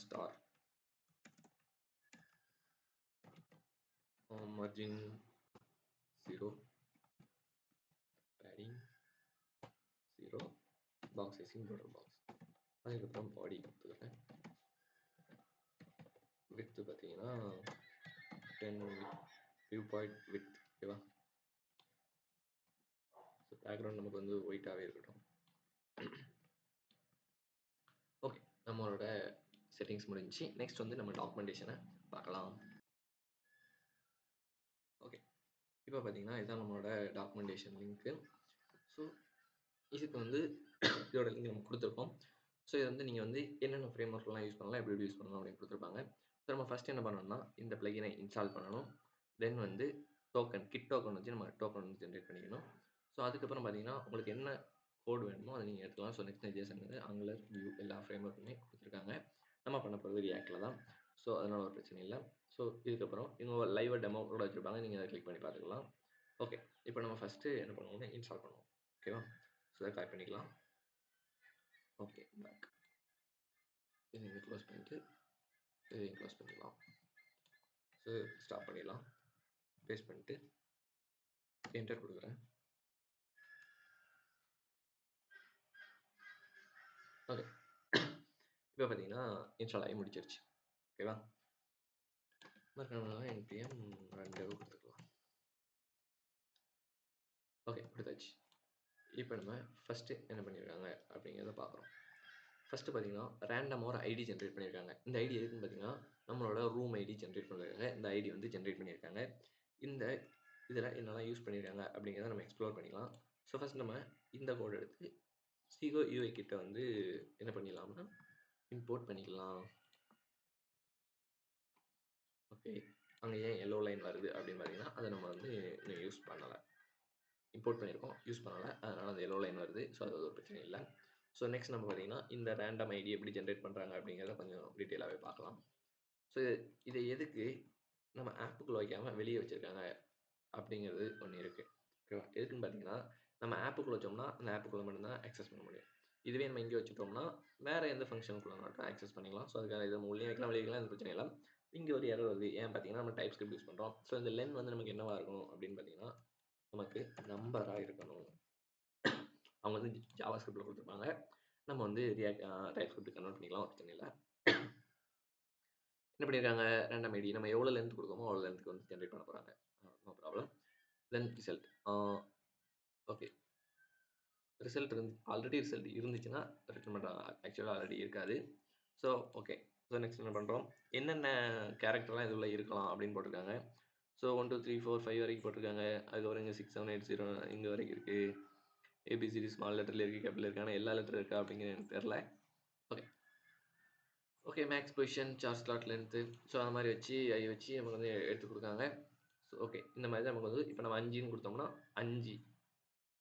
Star margin 0, padding 0, box sizing border box. அதுக்கப்புறம் பாடி கொடுத்துக்கிறேன். வித் பார்த்தீங்கன்னா 10 வியூ பாயிண்ட் வித். ஓகேவா, ஸோ பேக்ரவுண்ட் நமக்கு வந்து ஒயிட்டாகவே இருக்கட்டும். ஓகே, நம்மளோட செட்டிங்ஸ் முடிஞ்சு. நெக்ஸ்ட் வந்து நம்ம டாக்குமெண்டேஷனை பார்க்கலாம். ஓகே, இப்போ பார்த்தீங்கன்னா இதுதான் நம்மளோட டாக்குமெண்டேஷன் லிங்க்கு. ஸோ இதுக்கு வந்து இதோட லிங்க் நம்ம கொடுத்துருக்கோம். ஸோ இது வந்து நீங்கள் வந்து என்னென்ன ஃப்ரேம் ஒர்க்லாம் யூஸ் பண்ணலாம், எப்படி யூஸ் பண்ணலாம் அப்படின்னு கொடுத்துருப்பாங்க. ஸோ நம்ம ஃபஸ்ட் என்ன பண்ணணும்னா இந்த பிளகினை இன்ஸ்டால் பண்ணணும். தென் வந்து டோக்கன் கிட் டோக்கன் வச்சு நம்ம டோக்கன் வந்து ஜென்ரேட் பண்ணிக்கணும். ஸோ அதுக்கப்புறம் பார்த்தீங்கன்னா உங்களுக்கு என்ன கோட் வேணுமோ அதை நீங்கள் எடுத்துக்கலாம். ஸோ நெக்ஸ்ட் ஜேசன் வந்து ஆங்குலர் வியூ எல்லா ஃப்ரேம் ஒர்க்குமே கொடுத்துருக்காங்க. நம்ம பண்ண போகிறது ரியாக்டில் தான். ஸோ அதனால் ஒரு பிரச்சனை இல்லை. ஸோ இதுக்கப்புறம் இவங்க லைவாக டெமோ கூட வச்சுருப்பாங்க, நீங்கள் அதை கிளிக் பண்ணி பார்த்துக்கலாம். ஓகே, இப்போ நம்ம ஃபஸ்ட்டு என்ன பண்ணுவோம்னா இன்ஸ்டால் பண்ணுவோம். ஓகேவா, ஸோ அதை காப்பி பண்ணிக்கலாம். ஓகே, பேக் இதை இங்கே க்ளோஸ் பண்ணிவிட்டு இதையும் க்ளோஸ் பண்ணிக்கலாம். ஸோ ஸ்டாப் பண்ணிடலாம். பேஸ்ட் பண்ணிட்டு என்டர் கொடுக்குறேன். ஓகே, இப்போ பார்த்தீங்கன்னா இன்ஸ்டால் ஆகி முடிச்சிருச்சு. ஓகேவா, மறக்காம npm run dev கொடுத்துக்கலாம். ஓகே, கொடுத்தாச்சு. இப்போ நம்ம ஃபஸ்ட்டு என்ன பண்ணியிருக்காங்க அப்படிங்கிறத பார்க்குறோம். ஃபஸ்ட்டு பார்த்தீங்கன்னா ரேண்டமாக ஒரு ஐடி ஜென்ரேட் பண்ணியிருக்காங்க. இந்த ஐடி எதுக்குன்னு பார்த்தீங்கன்னா நம்மளோட ரூம் ஐடி ஜென்ரேட் பண்ணுறதுக்காக இந்த ஐடி வந்து ஜென்ரேட் பண்ணியிருக்காங்க. இந்த இதில் என்னெல்லாம் யூஸ் பண்ணியிருக்காங்க அப்படிங்கிறத நம்ம எக்ஸ்ப்ளோர் பண்ணிக்கலாம். ஸோ ஃபஸ்ட் நம்ம இந்த கோட் எடுத்து சிகோ யூஐ கிட்ட வந்து என்ன பண்ணிடலாம்னா இம்போர்ட் பண்ணிக்கலாம். ஓகே, அங்கே ஏன் எல்லோ லைன் வருது அப்படின்னு பார்த்தீங்கன்னா அதை நம்ம வந்து இன்னும் யூஸ் பண்ணலை, இம்போர்ட் பண்ணியிருக்கோம், யூஸ் பண்ணலை, அதனால் அந்த எல்லோ லைன் வருது. ஸோ அது ஒரு பிரச்சனை இல்லை. ஸோ நெக்ஸ்ட் நம்ம பார்த்தீங்கன்னா இந்த ரேண்டம் ஐடி எப்படி ஜென்ரேட் பண்ணுறாங்க அப்படிங்கிறத கொஞ்சம் டீட்டெயிலாகவே பார்க்கலாம். ஸோ இதை எதுக்கு நம்ம ஆப்புக்குள்ளே வைக்காமல் வெளியே வச்சுருக்காங்க அப்படிங்கிறது ஒன்று இருக்குது. ஓகேவா, எதுக்குன்னு பார்த்தீங்கன்னா நம்ம ஆப்புக்குள்ளே வச்சோம்னா அந்த ஆப்புக்குள்ளே மட்டும்தான் ஆக்சஸ் பண்ண முடியும். இதுவே நம்ம இங்கே வச்சுட்டோம்னா வேறு எந்த ஃபங்க்ஷனுக்குள்ள மட்டும் ஆக்சஸ் பண்ணிக்கலாம். ஸோ அதுக்காக இதை உள்ளே வைக்கலாம், வெளியே வைக்கலாம், எந்த பிரச்சனை இல்லை. இங்கே ஒரு எரர் வருது, ஏன் பார்த்தீங்கன்னா நம்ம டைப் ஸ்கிரிப்ட் யூஸ் பண்ணுறோம். ஸோ இந்த லென் வந்து நமக்கு என்னவாக இருக்கணும் அப்படின்னு பார்த்தீங்கன்னா நமக்கு நம்பராக இருக்கணும். அவங்க வந்து ஜாவா ஸ்கிரிப்டில் கொடுத்துருப்பாங்க, நம்ம வந்து டைப் ஸ்கிரிப்ட் கன்வெர்ட் பண்ணிக்கலாம், பிரச்சனை இல்லை. என்ன பண்ணியிருக்காங்க, ரேண்டம் ஐடி நம்ம எவ்வளோ லென்த் கொடுக்கமோ அவ்வளோ லென்த்துக்கு வந்து ஜென்ரேட் பண்ண போகிறாங்க. No problem. Then result. Okay, result already result இருந்துச்சுன்னா ரிட்டர்ன் பண்ணுறாங்க, ஆக்சுவலாக ஆல்ரெடி இருக்காது. ஸோ ஓகே, ஸோ நெக்ஸ்ட் என்ன பண்ணுறோம், என்னென்ன கேரக்டர்லாம் இதில் இருக்கலாம் அப்படின்னு போட்டிருக்காங்க. ஸோ 1 2 3 4 5 வரைக்கும் போட்டிருக்காங்க. அதுக்கப்புறம் இங்கே 6 7 8 0 இங்கே வரைக்கும் இருக்குது. ஏபிசிடி ஸ்மால் லெட்டரில் இருக்குது, கேபிள் இருக்குது, ஆனால் எல்லா லெட்டர் இருக்கா அப்படிங்கிறது எனக்கு தெரில. Okay okay, max position, charge slot length, so அந்த மாதிரி வச்சு நமக்கு வந்து எடுத்து கொடுக்காங்க. ஸோ ஓகே, இந்த மாதிரி தான் நமக்கு வந்து இப்போ நம்ம 5ன்னு கொடுத்தோம்னா 5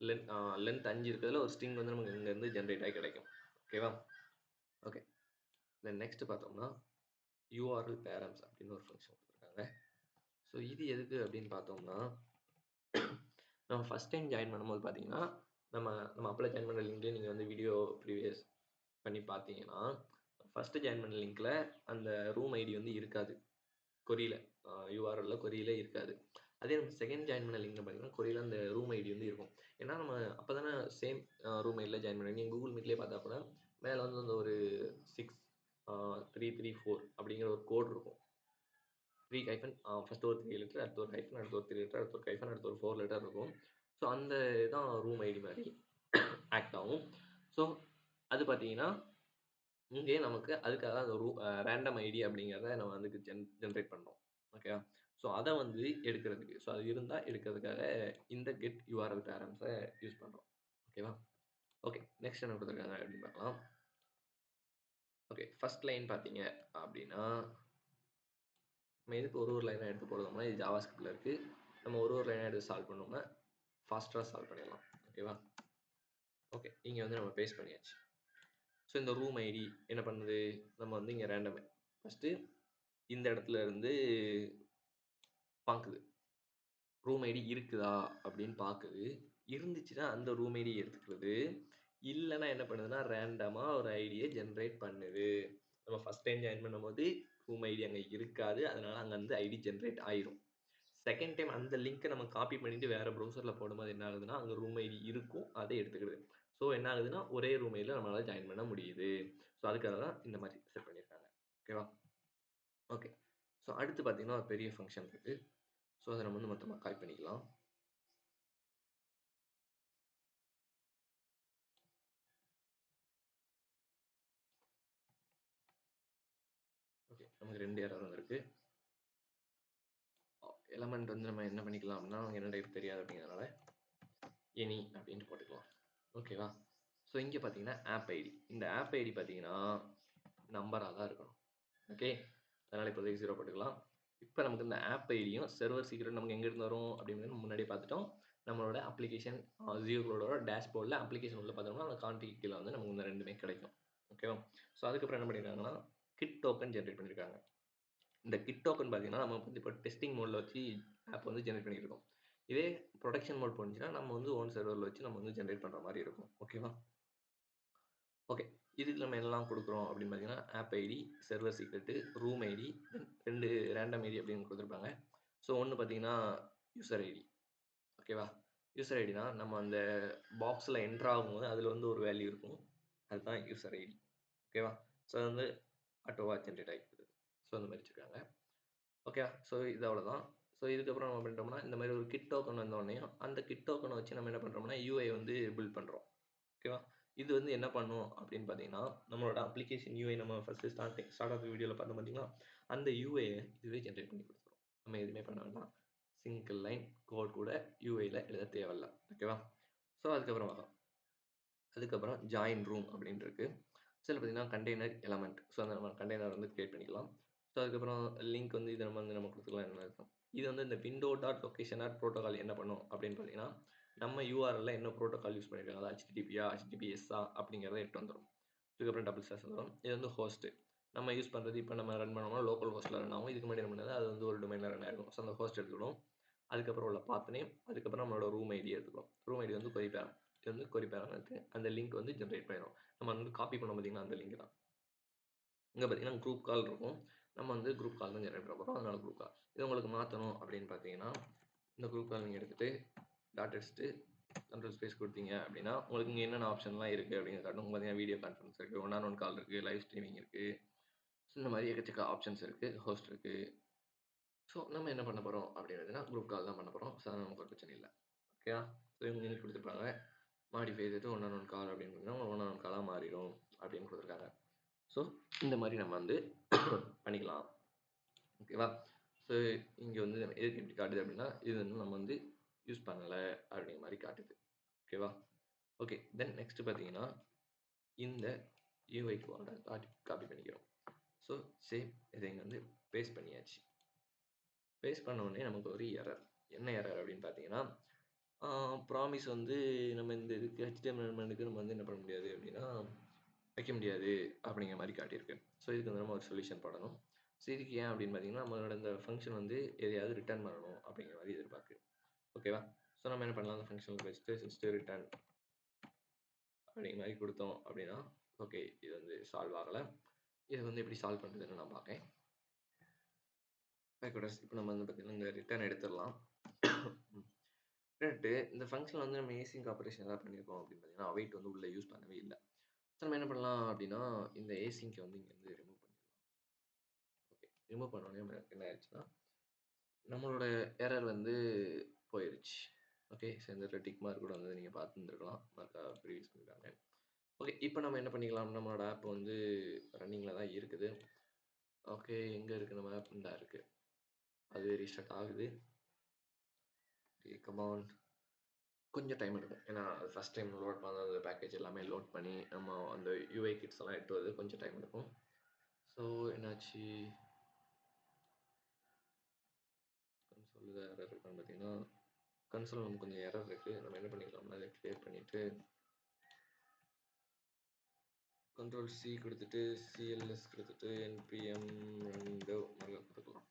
லென்த் 5 இருக்கிறதுல ஒரு ஸ்ட்ரிங் வந்து நமக்கு இங்கேருந்து ஜென்ரேட் ஆகி கிடைக்கும். ஓகேவா, ஓகே. தென் நெக்ஸ்ட் பார்த்தோம்னா URL params அப்படின்னு ஒரு ஃபங்க்ஷன் கொடுத்துருக்காங்க. ஸோ இது எதுக்கு அப்படின்னு பார்த்தோம்னா நம்ம ஃபர்ஸ்ட் டைம் ஜாயின் பண்ணும்போது பார்த்தீங்கன்னா, நம்ம நம்ம அப்போல ஜாயின் பண்ண லிங்க்லேயே நீங்கள் வந்து வீடியோ ப்ரீவியஸ் பண்ணி பார்த்தீங்கன்னா, ஃபர்ஸ்ட்டு ஜாயின் பண்ண லிங்க்ல அந்த ரூம் ஐடி வந்து இருக்காது. கொரியில யூஆர்எல்ல கொரியில இருக்காது. அதே நம்ம செகண்ட் ஜாயின் பண்ண லிங்க்ல பார்த்தீங்கன்னா, கொரியில அந்த ரூம் ஐடி வந்து இருக்கும். ஏன்னா நம்ம அப்போ தானே சேம் ரூம் ஐடில ஜாயின் பண்ணுவீங்க. நீங்க கூகுள் மீட்லயே பார்த்தா கூட மேல வந்து அந்த ஒரு 6334 அப்படிங்கிற ஒரு கோட் இருக்கும். 3 ஹைஃபன் ஃபர்ஸ்ட் ஒரு 3 லெட்டர், அடுத்து ஒரு ஹைஃபன், அடுத்து ஒரு 3 லெட்டர், அடுத்து ஒரு ஹைஃபன், அடுத்து ஒரு 4 லெட்டர் இருக்கும். ஸோ அந்த தான் ரூம் ஐடி மாரி ஆக்ட் ஆகும். ஸோ அது பார்த்தீங்கன்னா, இங்கே நமக்கு அதுக்காக அந்த ரேண்டம் ஐடி அப்படிங்கிறத நம்ம வந்து ஜென்ரேட் பண்றோம். ஓகேவா? ஸோ அத வந்து எடுக்கிறதுக்கு, ஸோ அது இருந்தா எடுக்கிறதுக்காக இந்த கெட் யூஆர்எல் பேரண்ட்ஸ யூஸ் பண்றோம். ஓகேவா? ஓகே. நெக்ஸ்ட் என்ன குடுத்துருக்காங்க அப்படின்னு பார்க்கலாம். ஓகே. ஃபர்ஸ்ட் லைன் பார்த்தீங்க அப்படின்னா, நம்ம எதுக்கு ஒரு லைனா எடுத்து போடுறோம்னா, இது ஜாவாஸ்கிரிப்ட்ல இருக்கு. நம்ம ஒரு லைனா எடுத்து சால்வ் பண்ணோம்னா, ஃபாஸ்ட்டா சால்வ் பண்ணிடலாம். ஓகேவா? ஓகே. இங்க வந்து நம்ம பேஸ்ட் பண்ணியாச்சு. ஸோ இந்த ரூம் ஐடி என்ன பண்ணுது? நம்ம வந்து இங்க ரேண்டம் ஃபர்ஸ்ட்டு இந்த இடத்துல இருந்து பாக்குது. ரூம் ஐடி இருக்குதா அப்படின்னு பாக்குது. இருந்துச்சுன்னா அந்த ரூம் ஐடி எடுத்துக்கிறது. இல்லன்னா என்ன பண்ணுதுன்னா, ரேண்டமா ஒரு ஐடிய ஜெனரேட் பண்ணுது. நம்ம ஃபர்ஸ்ட் டைம் ஜாயின் பண்ணும்போது ரூம் ஐடி அங்க இருக்காது. அதனால அங்க வந்து ஐடி ஜெனரேட் ஆயிரும். செகண்ட் டைம் அந்த லிங்க்க நம்ம காப்பி பண்ணிட்டு வேற ப்ரௌசர்ல போடும்போது என்ன ஆகுதுன்னா, அங்க ரூம் ஐடி இருக்கும். அத எடுத்துக்கிடுது. ஸோ என்ன ஆகுதுன்னா, ஒரே ரூம் ஐடில நம்மளால ஜாயின் பண்ண முடியுது. ஸோ அதுக்காக தான் இந்த மாரி செட் பண்ணியிருக்காங்க. ஓகேவா? ஓகே. ஸோ அடுத்து பார்த்தீங்கன்னா, ஒரு பெரிய ஃபங்ஷன் இருக்கு. ஸோ அத நம்ம வந்து மொத்தமா கால் பண்ணிக்கலாம். ஓகே. நமக்கு 2 எரர் வந்திருக்கு. எலமெண்ட் வந்து நம்ம என்ன பண்ணிக்கலாம் அப்படின்னா, என்ன டைப் தெரியாது அப்படிங்கிறதுனால, எனி அப்படின்ட்டு போட்டுக்கலாம். ஓகேவா? ஸோ இங்க பார்த்தீங்கன்னா, ஆப் ஐடி. இந்த ஆப் ஐடி பார்த்தீங்கன்னா, நம்பரா தான் இருக்கணும். ஓகே. அதனால இப்போதைக்கு 0 போட்டுக்கலாம். இப்போ நமக்கு இந்த ஆப் ஐடியும் சர்வர் சீக்ரெட் நமக்கு எங்கேருந்து வரும் அப்படின்னு முன்னாடியே பார்த்துட்டோம். நம்மளோட அப்ளிகேஷன் ஜியோக்ளோட டேஷ்போர்டில் அப்ளிகேஷன் உள்ள பார்த்தோம்னா அந்த கான்ஃபிக் கீழே வந்து நமக்கு இந்த ரெண்டுமே கிடைக்கும். ஓகேவா? ஸோ அதுக்கப்புறம் என்ன பண்ணியிருக்காங்கன்னா, கிட் டோக்கன் ஜென்ரேட் பண்ணியிருக்காங்க. இந்த கிட் டோக்கன் பார்த்தீங்கன்னா, நம்ம வந்து இப்போ டெஸ்டிங் மோட்ல வச்சு ஆப் வந்து ஜென்ரேட் பண்ணிட்டு இருக்கோம். இதே ப்ரொடக்ஷன் மோட் போனுச்சுன்னா, நம்ம வந்து ஓன் சர்வர்ல வச்சு நம்ம வந்து ஜென்ரேட் பண்ற மாரி இருக்கும். ஓகேவா? ஓகே. இதுக்கு நம்ம என்னலாம் குடுக்குறோம் அப்படின்னு பார்த்தீங்கன்னா, app ID, server secret, room ID, then 2 random ID அப்படின்னு குடுத்துருப்பாங்க. ஸோ ஒண்ணு பார்த்தீங்கன்னா, யூசர் ஐடி. ஓகேவா? யூசர் ஐடினா நம்ம அந்த பாக்ஸ்ல என்டர் ஆகும்போது அதுல வந்து ஒரு வேல்யூ இருக்கும். அதுதான் யூசர் ஐடி. ஓகேவா? ஸோ அது வந்து ஆட்டோவா ஜெனரேட் ஆகிக்குது. ஸோ அந்த மாரி வச்சிருக்காங்க. ஓகே. ஸோ இது அவ்வளோதான். ஸோ இதுக்கப்புறம் நம்ம பண்ணிட்டோம்னா, இந்த மாரி ஒரு கிட் டோக்கன் வந்தோடனேயும், அந்த கிட் டோக்கன வச்சு நம்ம என்ன பண்றோம்னா, யூஐ வந்து பில்ட் பண்றோம். ஓகேவா? இது வந்து என்ன பண்ணும் அப்படின்னு பார்த்தீங்கன்னா, நம்மளோட அப்ளிகேஷன் யூஐ நம்ம ஃபர்ஸ்ட் ஸ்டார்ட் ஆஃப் வீடியோல பார்த்தோம் பார்த்தீங்களா? அந்த யூஐய இதுவே ஜெனரேட் பண்ணி குடுத்துரும். நம்ம எதுவுமே பண்ண வேண்டாம். சிங்கிள் லைன் கோட் கூட யூஐல எழுத தேவையில்ல. ஓகேவா? ஸோ அதுக்கப்புறம் வரும். அதுக்கப்புறம் ஜாயின் ரூம் அப்படின்னு இருக்கு. சில பார்த்தீங்கன்னா கண்டெய்னர் எலமெண்ட். ஸோ அந்த நம்ம கண்டெய்னர் வந்து கிரியேட் பண்ணிக்கலாம். ஸோ அதுக்கப்புறம் லிங்க் வந்து இது நம்ம கொடுத்துக்கலாம் என்ன இருக்கும். இது வந்து இந்த window dot location dot protocol என்ன பண்ணும் அப்படின்னு பார்த்தீங்கன்னா, நம்ம யூஆர்எல்ல என்ன ப்ரோட்டோகால் யூஸ் பண்ணியிருக்காங்க, அதாவது ஹெச்டிடிபியா ஹெச்டிடிபிஎஸ்ஸா அப்படிங்கிறத எடுத்து வந்துடும். இதுக்கப்புறம் டபுள் ஸ்லாஷ் வரும். இது வந்து ஹோஸ்ட். நம்ம யூஸ் பண்ணுறது இப்போ நம்ம ரன் பண்ணோம்னா லோக்கல் ஹோஸ்ட்டில் ரன் ஆகும். இதுக்கு முன்னாடி என்ன பண்ணது அது வந்து ஒரு டொமைனில் ரன் ஆகும். ஸோ அந்த ஹோஸ்ட் எடுத்துக்கணும். அதுக்கப்புறம் உள்ள பாத் நேம், அதுக்கப்புறம் நம்மளோட ரூம் ஐடி எடுத்துக்கணும். ரூம் ஐடி வந்து கொரி பேரம். இது வந்து கொரி பேரம் இருக்கு. அந்த லிங்க் வந்து ஜென்ரேட் பண்ணிடும். நம்ம வந்து காப்பி பண்ண பார்த்தீங்கன்னா அந்த லிங்க் தான். இங்க பார்த்தீங்கன்னா குரூப் கால் இருக்கும். நம்ம வந்து குரூப் கால் தான் ஜெனரேட் பண்ண போறோம். அதனால குரூப் கால். இது உங்களுக்கு மாத்தணும் அப்படின்னு பார்த்தீங்கன்னா, இந்த குரூப் கால் நீங்க எடுத்துட்டு டாட் அடிச்சுட்டு கண்ட்ரோல் ஸ்பேஸ் குடுத்தீங்க அப்படின்னா, உங்களுக்கு இங்க என்னென்ன ஆப்ஷன்லாம் இருக்கு அப்படின்னு காட்டும். பார்த்தீங்கன்னா வீடியோ கான்ஃபரன்ஸ் இருக்கு, ஒன் ஆன் ஒன் கால் இருக்கு, லைவ் ஸ்ட்ரீமிங் இருக்கு. ஸோ இந்த மாதிரி எக்கச்சக்க ஆப்ஷன்ஸ் இருக்கு. ஹோஸ்ட் இருக்கு. ஸோ நம்ம என்ன பண்ண போறோம் அப்படின்றதுனா குரூப் கால் தான் பண்ண போறோம். ஸோ அதனால நமக்கு ஒரு பிரச்சனை இல்ல. ஓகேவா? ஸோ இவங்க லிங்க் குடுத்துருப்பாங்க. மாடிஃபை இது ஒன் ஆன் ஒன் கால் அப்படின்னு கொடுத்தீங்கன்னா, ஒன் ஆன் ஒன் காலா மாறிடும் அப்படின்னு குடுத்துருக்காங்க. ஸோ இந்த மாதிரி நம்ம வந்து பண்ணிக்கலாம். ஓகேவா? ஸோ இங்க வந்து எதுக்கு இப்படி காட்டுது அப்படின்னா, இது வந்து நம்ம வந்து யூஸ் பண்ணல அப்படிங்கிற மாதிரி காட்டுது. ஓகேவா? ஓகே. தென் நெக்ஸ்ட் பார்த்தீங்கன்னா, இந்த யூஐ கோட காப்பி பண்ணிக்கிறோம். ஸோ சேம் இதை இங்க வந்து பேஸ்ட் பண்ணியாச்சு. பேஸ்ட் பண்ண உடனே நமக்கு ஒரு எரர். என்ன எரர் அப்படின்னு பார்த்தீங்கன்னா, ப்ராமிஸ் வந்து நம்ம இந்த இதுக்கு HTML எலிமெண்ட்டுக்கு நம்ம வந்து என்ன பண்ண முடியாது அப்படின்னா, வைக்க முடியாது அப்படிங்கிற மாதிரி காட்டியிருக்கு. ஸோ இதுக்கு வந்து நம்ம ஒரு சொல்யூஷன் போடணும். ஸோ இதுக்கு ஏன் அப்படின்னு பார்த்தீங்கன்னா, நம்மளோட இந்த ஃபங்ஷன் வந்து எதையாவது ரிட்டர்ன் பண்ணணும் அப்படிங்கிற மாதிரி எதிர்பார்க்குது. ஓகேவா? ஸோ நம்ம என்ன பண்ணலாம், அந்த ஃபங்க்ஷனுக்கு வச்சுட்டு சிஸ்டம் ரிட்டர்ன் அப்படிங்கிற மாதிரி கொடுத்தோம் அப்படின்னா ஓகே இது வந்து சால்வ் ஆகலை. இது வந்து எப்படி சால்வ் பண்ணுறதுன்னு நான் பார்க்கேன். இப்போ நம்ம வந்து பார்த்தீங்கன்னா இந்த ரிட்டர்ன் எடுத்துடலாம். எடுத்து இந்த ஃபங்க்ஷனில் வந்து நம்ம ஏசிங் ஆப்ரேஷன் எதாவது பண்ணியிருக்கோம் அப்படின்னு பார்த்தீங்கன்னா அவைட் வந்து உள்ளே யூஸ் பண்ணவே இல்லை. ஸோ நம்ம என்ன பண்ணலாம் அப்படின்னா இந்த ஏசிங்கை வந்து இங்கேருந்து ரிமூவ் பண்ணிடலாம். ஓகே ரிமூவ் பண்ணோடனே நமக்கு என்ன ஆயிடுச்சுன்னா நம்மளோட எரர் வந்து போயிடுச்சு. ஓகே ஸோ இந்த டிக் மார்க் கூட வந்து நீங்கள் பார்த்துருந்துருக்கலாம் மார்க்கா ப்ரீவியஸ் பண்ணிட்டாங்க. ஓகே இப்போ நம்ம என்ன பண்ணிக்கலாம், நம்மளோட ஆப் வந்து ரன்னிங்கில் தான் இருக்குது. ஓகே எங்கே இருக்குது நம்ம ஆப், இந்த இருக்குது, அது ரீஸ்டார்ட் ஆகுது. ஓகே கமான், கொஞ்சம் டைம் எடுக்கும் ஏன்னா அது ஃபஸ்ட் டைம் லோட் பண்ண அந்த பேக்கேஜ் எல்லாமே லோட் பண்ணி நம்ம அந்த யூஐ கிட்ஸ் எல்லாம் எடுத்து வருது, கொஞ்சம் டைம் எடுக்கும். ஸோ என்னாச்சு கன்சோல் எரர் இருக்கான்னு பார்த்தீங்கன்னா கன்சோல் நமக்கு கொஞ்சம் எரர் இருக்குது. நம்ம என்ன பண்ணிக்கலாம்னா அதை கிளியர் பண்ணிவிட்டு Ctrl+C கொடுத்துட்டு CLS கொடுத்துட்டு npm ரெண்டு மாதிரி கொடுத்துக்கலாம்.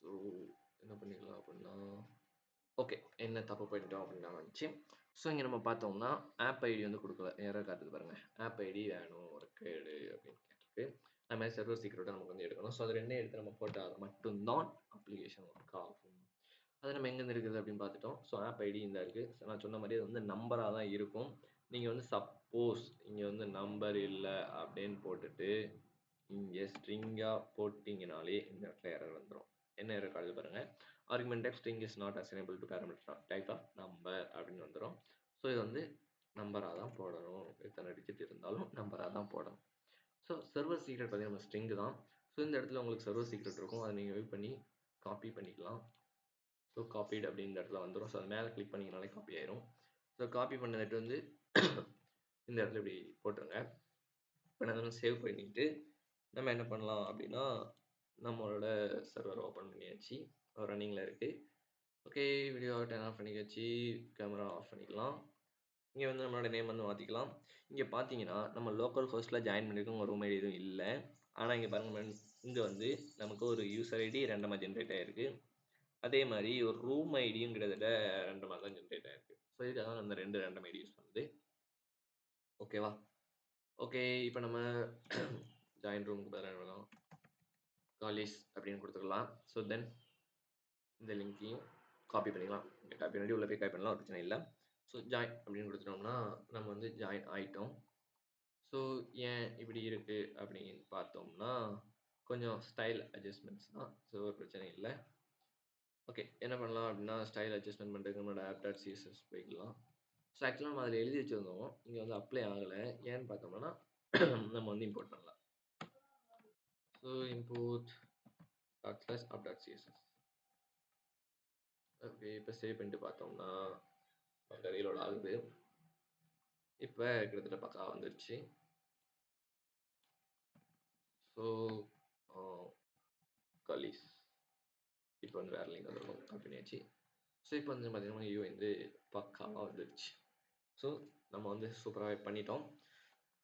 ஸோ என்ன பண்ணிக்கலாம் அப்படின்னா ஓகே என்ன தப்பு பண்ணிட்டோம் அப்படின்னு நான் வந்துச்சு. ஸோ இங்கே நம்ம பார்த்தோம்னா ஆப் ஐடி வந்து கொடுக்கல, எரர் காட்டுது பாருங்கள். ஆப் ஐடி வேணும் ஒர்க் எடு அப்படின்னு கேட்டிருக்கு. அது மாதிரி சர்வர் சீக்ரெட்டாக நமக்கு வந்து எடுக்கணும். ஸோ அது ரெண்டே எடுத்து நம்ம போட்டால் மட்டும்தான் அப்ளிகேஷன் ஒர்க் ஆகும். அது நம்ம எங்கேருந்து இருக்குது அப்படின்னு பார்த்துட்டோம். ஸோ ஆப் ஐடி இந்த இருக்குது. ஸோ நான் சொன்ன மாதிரி அது வந்து நம்பராக தான் இருக்கும். நீங்கள் வந்து சப்போஸ் இங்கே வந்து நம்பர் இல்லை அப்படின்னு போட்டுட்டு இங்கே ஸ்ட்ரிங்காக போட்டிங்கனாலே இந்த இடத்துல எரர் வந்துடும். என்ன எரர் காட்டுது பாருங்கள், argument type string is not assignable to parameter type of number அப்படின்னு வந்துடும். ஸோ இது வந்து நம்பராக தான் போடணும், எத்தனை டிஜிட் இருந்தாலும் நம்பராக தான் போடணும். ஸோ சர்வர் சீக்ரெட் பார்த்தீங்கன்னா நம்ம ஸ்ட்ரிங்கு தான். ஸோ இந்த இடத்துல உங்களுக்கு சர்வர் சீக்ரெட் இருக்கும், அதை நீங்கள் வெயிட் பண்ணி காப்பி பண்ணிக்கலாம். ஸோ காப்பீடு அப்படின்ற இடத்துல வந்துடும். ஸோ அது மேலே கிளிக் பண்ணிங்கனாலே காப்பி ஆயிரும். ஸோ காப்பி பண்ணதுட்டு வந்து இந்த இடத்துல இப்படி போட்டுருங்க. இப்போ நான் சேவ் பண்ணிவிட்டு நம்ம என்ன பண்ணலாம் அப்படின்னா நம்மளோட சர்வர் ஓப்பன் பண்ணியாச்சு, ரன்னிங்கில் இருக்குது. ஓகே வீடியோ டர்ன் ஆஃப் பண்ணியாச்சு, கேமரா ஆஃப் பண்ணிக்கலாம். இங்கே வந்து நம்மளோட நேம் வந்து மாற்றிக்கலாம். இங்கே பார்த்தீங்கன்னா நம்ம லோக்கல் ஹோஸ்ட்டில் ஜாயின் பண்ணியிருக்கோம், ரூம் ஐடி எதுவும் இல்லை. ஆனால் இங்கே பாருங்கள் இங்கே வந்து நமக்கு ஒரு யூசர் ஐடி ரெண்டமாக ஜென்ரேட் ஆகிருக்கு. அதே மாதிரி ஒரு ரூம் ஐடியும் கிட்டத்தட்ட ரெண்டமாக தான் ஜென்ரேட் ஆகிருக்கு. ஸோ இதுக்காக தான் அந்த ரெண்டு ஐடி யூஸ் பண்ணுது. ஓகேவா? ஓகே இப்போ நம்ம ஜாயின் ரூமுக்கு பதிலாக காலிஸ் அப்படின்னு கொடுத்துக்கலாம். ஸோ தென் இந்த லிங்க்கையும் காப்பி பண்ணிக்கலாம். காப்பி பண்ணி உள்ளே போய் காப்பி பண்ணலாம், ஒரு பிரச்சனை இல்லை. ஸோ ஜாயின் அப்படின்னு கொடுத்துட்டோம்னா நம்ம வந்து ஜாயின் ஆகிட்டோம். ஸோ ஏன் இப்படி இருக்குது அப்படின்னு பார்த்தோம்னா கொஞ்சம் ஸ்டைல் அட்ஜஸ்ட்மெண்ட்ஸ் தான். ஸோ ஒரு பிரச்சனை இல்லை. ஓகே என்ன பண்ணலாம் அப்படின்னா ஸ்டைல் அட்ஜஸ்ட்மெண்ட் பண்ணுறதுக்கு நம்மளோட app.css போய்க்கலாம். ஸோ ஆக்சுவலாக நம்ம அதில் எழுதி வச்சுருந்தோம், இங்கே வந்து அப்ளை ஆகலை. ஏன்னு பார்த்தோம்னா நம்ம வந்து இம்போர்ட் பண்ணலாம். So import app.css. ஓகே இப்போ சேவ் பண்ணிட்டு பார்த்தோம்னா ரீலோட் ஆகுது. இப்போ கிட்டத்தட்ட பக்கா வந்துருச்சு. ஸோ காலிஸ் இப்போ வந்து வேறு லிங்க் வந்துருக்கும், கம்பெனியாச்சு. ஸோ இப்போ வந்து பார்த்தீங்கன்னா யூ வந்து பக்காவாக வந்துருச்சு. ஸோ நம்ம வந்து சூப்பராக பண்ணிட்டோம்.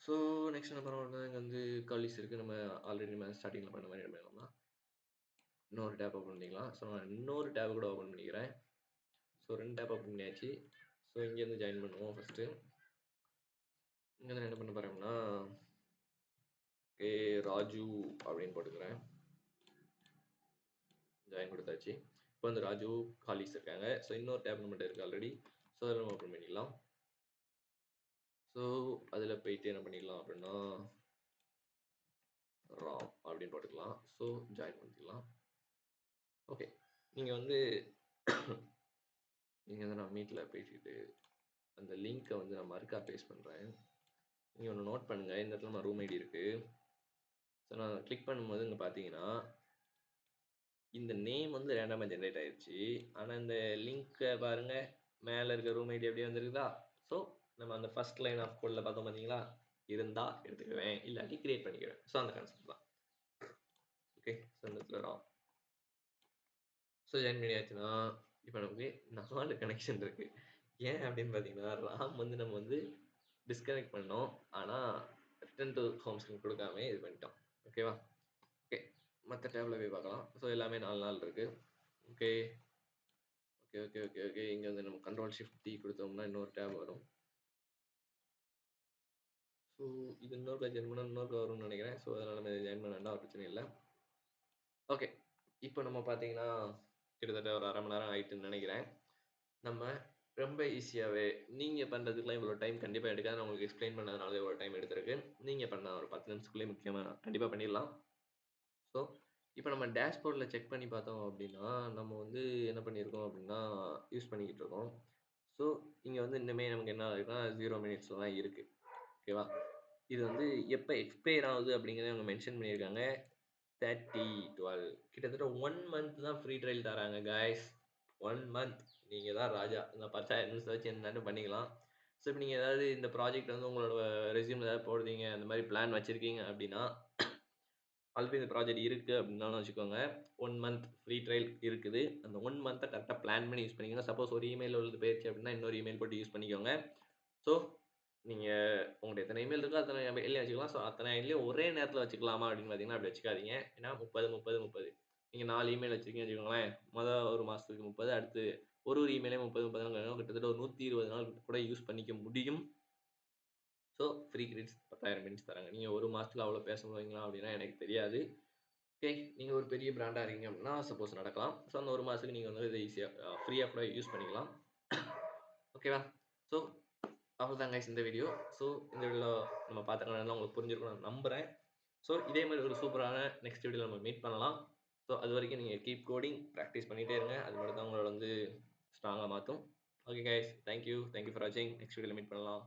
ஸோ நெக்ஸ்ட் என்ன பண்ணுவோம்னா இங்கே வந்து காலிஸ் இருக்குது. நம்ம ஆல்ரெடி நம்ம ஸ்டார்டிங்கில் பண்ண மாதிரி என்ன பண்ணலாம்னா இன்னொரு டேப் ஓப்பன் பண்ணிக்கலாம். ஸோ நான் இன்னொரு டேப் கூட ஓப்பன் பண்ணிக்கிறேன். ஸோ 2 டேப் ஓப்பன் பண்ணியாச்சு. ஸோ இங்கேருந்து ஜாயின் பண்ணுவோம். ஃபஸ்ட்டு இங்கேருந்து என்ன பண்ண போகிறோம்னா ராஜு அப்படின்னு போட்டுக்கிறேன். ஜாயின் கொடுத்தாச்சு. இப்போ வந்து ராஜு காலிஸ் இருக்காங்க. ஸோ இன்னொரு டேப் நம்மகிட்ட இருக்குது ஆல்ரெடி. ஸோ அதில் நம்ம ஓப்பன் பண்ணிக்கலாம். ஸோ அதில் போயிட்டு என்ன பண்ணிக்கலாம் அப்படின்னா ராம் அப்படின்னு போட்டுக்கலாம். ஸோ ஜாயின் பண்ணிக்கலாம். ஓகே நீங்கள் வந்து நீங்கள் வந்து நான் மீட்டில் பேசிட்டு அந்த லிங்க்கை வந்து நான் மறுக்கா பேஸ்ட் பண்ணுறேன். நீங்கள் ஒன்று நோட் பண்ணுங்கள், இந்த இடத்துல நம்ம ரூம் ஐடி இருக்குது. ஸோ நான் கிளிக் பண்ணும்போது இங்கே பார்த்தீங்கன்னா இந்த நேம் வந்து ரேண்டமாக ஜென்ரேட் ஆயிடுச்சு. ஆனால் இந்த லிங்க்கை பாருங்கள், மேலே இருக்க ரூம் ஐடி அப்படியே வந்துருக்குதா. ஸோ நம்ம அந்த ஃபஸ்ட் லைன் ஆஃப் கோடில் பார்த்தோம் பார்த்தீங்களா, இருந்தால் எடுத்துக்குவேன், இல்லாட்டி கிரியேட் பண்ணிக்குவேன். ஸோ அந்த கான்செப்ட் தான். ஓகே ஸோ இந்த இடத்துல ராம் ஸோ ஜாயின் பண்ணியாச்சுன்னா இப்போ நமக்கு 4 கனெக்ஷன் இருக்குது. ஏன் அப்படின்னு பார்த்தீங்கன்னா ராம் வந்து நம்ம வந்து டிஸ்கனெக்ட் பண்ணோம், ஆனால் ரிட்டன் டு ஹோம் ஸ்க்ரீன் கொடுக்காம இது பண்ணிட்டோம். ஓகேவா? ஓகே மற்ற டேப்ல போய் பார்க்கலாம். ஸோ எல்லாமே 4 நாள் இருக்கு. Okay. Okay, okay, okay, okay. இங்க வந்து நம்ம கண்ட்ரோல் ஷிஃப்ட் டி குடுத்தோம்னா இன்னொரு டேப் வரும். ஸோ இது இன்னொருக்கா ஜாயின் பண்ணா இன்னொருக்கா வரும்னு நெனைக்கிறேன். ஸோ அதனால நம்ம ஜாயின் பண்ண வேண்டாம். பிரச்சனை இல்ல. ஓகே. இப்போ நம்ம பார்த்தீங்கன்னா, கிட்டத்தட்ட ஒரு 1/2 மணி நேரம் ஆயிட்டுன்னு நெனைக்கிறேன். நம்ம ரொம்ப ஈஸியாவே நீங்க பண்றதுக்குலாம் இவ்வளோ டைம் கண்டிப்பா எடுக்காது. நான் உங்களுக்கு எக்ஸ்ப்ளைன் பண்ணதுனால தான் இவ்வளோ டைம் எடுத்திருக்கு. நீங்க பண்ண ஒரு 10 நிமிஷத்துக்குள்ளயே முக்கியமா கண்டிப்பா பண்ணிடலாம். ஸோ, இப்போ நம்ம டேஷ்போர்ட்ல செக் பண்ணி பார்த்தோம் அப்படின்னா, நம்ம வந்து என்ன பண்ணியிருக்கோம் அப்படின்னா, யூஸ் பண்ணிக்கிட்டு இருக்கோம். ஸோ, இங்க வந்து இன்னுமே நமக்கு என்ன ஆகுதுன்னா 0 மினிட்ஸ்ல தான் இருக்கு. ஓகேவா? இது வந்து எப்ப எக்ஸ்பயர் ஆகுது அப்படிங்கிறத அவங்க மென்ஷன் பண்ணியிருக்காங்க. 30/12 கிட்டத்தட்ட 1 மந்த் தான் ஃப்ரீ ட்ரையல் தராங்க காய்ஸ். 1 மந்த். நீங்க தான் ராஜா. இந்த 10,000 நிமிஷம் வச்சு என்னன்னு பண்ணிக்கலாம். ஸோ, இப்போ நீங்க ஏதாவது இந்த ப்ராஜெக்ட் வந்து உங்களோட ரெஸ்யூம்ல ஏதாவது போடுறீங்க, அந்த மாரி பிளான் வச்சிருக்கீங்க அப்படின்னா, ஆல்ரெடி இந்த ப்ராஜெக்ட் இருக்கு அப்படின்னாலும் வச்சுக்கோங்க. 1 மந்த் ஃப்ரீ ட்ரையல் இருக்குது. அந்த 1 மந்த்த கரெக்ட்டா பிளான் பண்ணி யூஸ் பண்ணிக்கங்க. சப்போஸ் ஒரு இமெயில் உள்ளது போயிருச்சு அப்படின்னா, இன்னொரு இமெயில் போட்டு யூஸ் பண்ணிக்கோங்க. ஸோ, நீங்க உங்கள்ட்ட எத்தனை இமெயில் இருக்கோ அத்தனை மெயிலையும் வச்சுக்கலாம். ஸோ, அத்தனை இமெயிலையும் ஒரே நேரத்தில வச்சுக்கலாமா அப்படின்னு பார்த்தீங்கன்னா, அப்படி வச்சுக்காதீங்க. ஏன்னா 30, 30, 30 நீங்க 4 இமெயில் வச்சிருக்கீங்கன்னு வச்சுக்கோங்களேன். ஒரு மாசத்துக்கு 30 அடுத்து ஒரு இமெயிலே 30, 30 கிட்டத்தட்ட ஒரு 120 நாள் கூட யூஸ் பண்ணிக்க முடியும். ஸோ, ஃப்ரீ கிரெடிட்ஸ் 10,000 மினிட்ஸ் தராங்க. நீங்க 1 மாசத்துல அவ்வளோ பேச போறீங்களா அப்படின்னா எனக்கு தெரியாது. ஓகே. நீங்க ஒரு பெரிய பிராண்டா இருக்கீங்க அப்படின்னா, சப்போஸ் நடக்கலாம். ஸோ, அந்த 1 மாசத்துக்கு நீங்க வந்து இத ஈஸியா ஃப்ரீயா கூட யூஸ் பண்ணிக்கலாம். ஓகேவா? ஸோ, அவ்வளோதான் கைஸ் இந்த வீடியோ. ஸோ, இந்த வீடியோல நம்ம பார்த்த கண்டென்ட்லாம் உங்களுக்கு புரிஞ்சிருக்கும்னு நான் நம்புறேன். ஸோ, இதே மாரி ஒரு சூப்பரான நெக்ஸ்ட் வீடியோல நம்ம மீட் பண்ணலாம். ஸோ, அதுவரைக்கும் நீங்க கீப் கோடிங் பிராக்டிஸ் பண்ணிட்டே இருங்க. அது மட்டும் தான் உங்கள வந்து ஸ்ட்ராங்கா மாத்தும். Okay guys. Thank you. Thank you for வாட்சிங். நெக்ஸ்ட் வீடியோல மீட் பண்ணலாம்.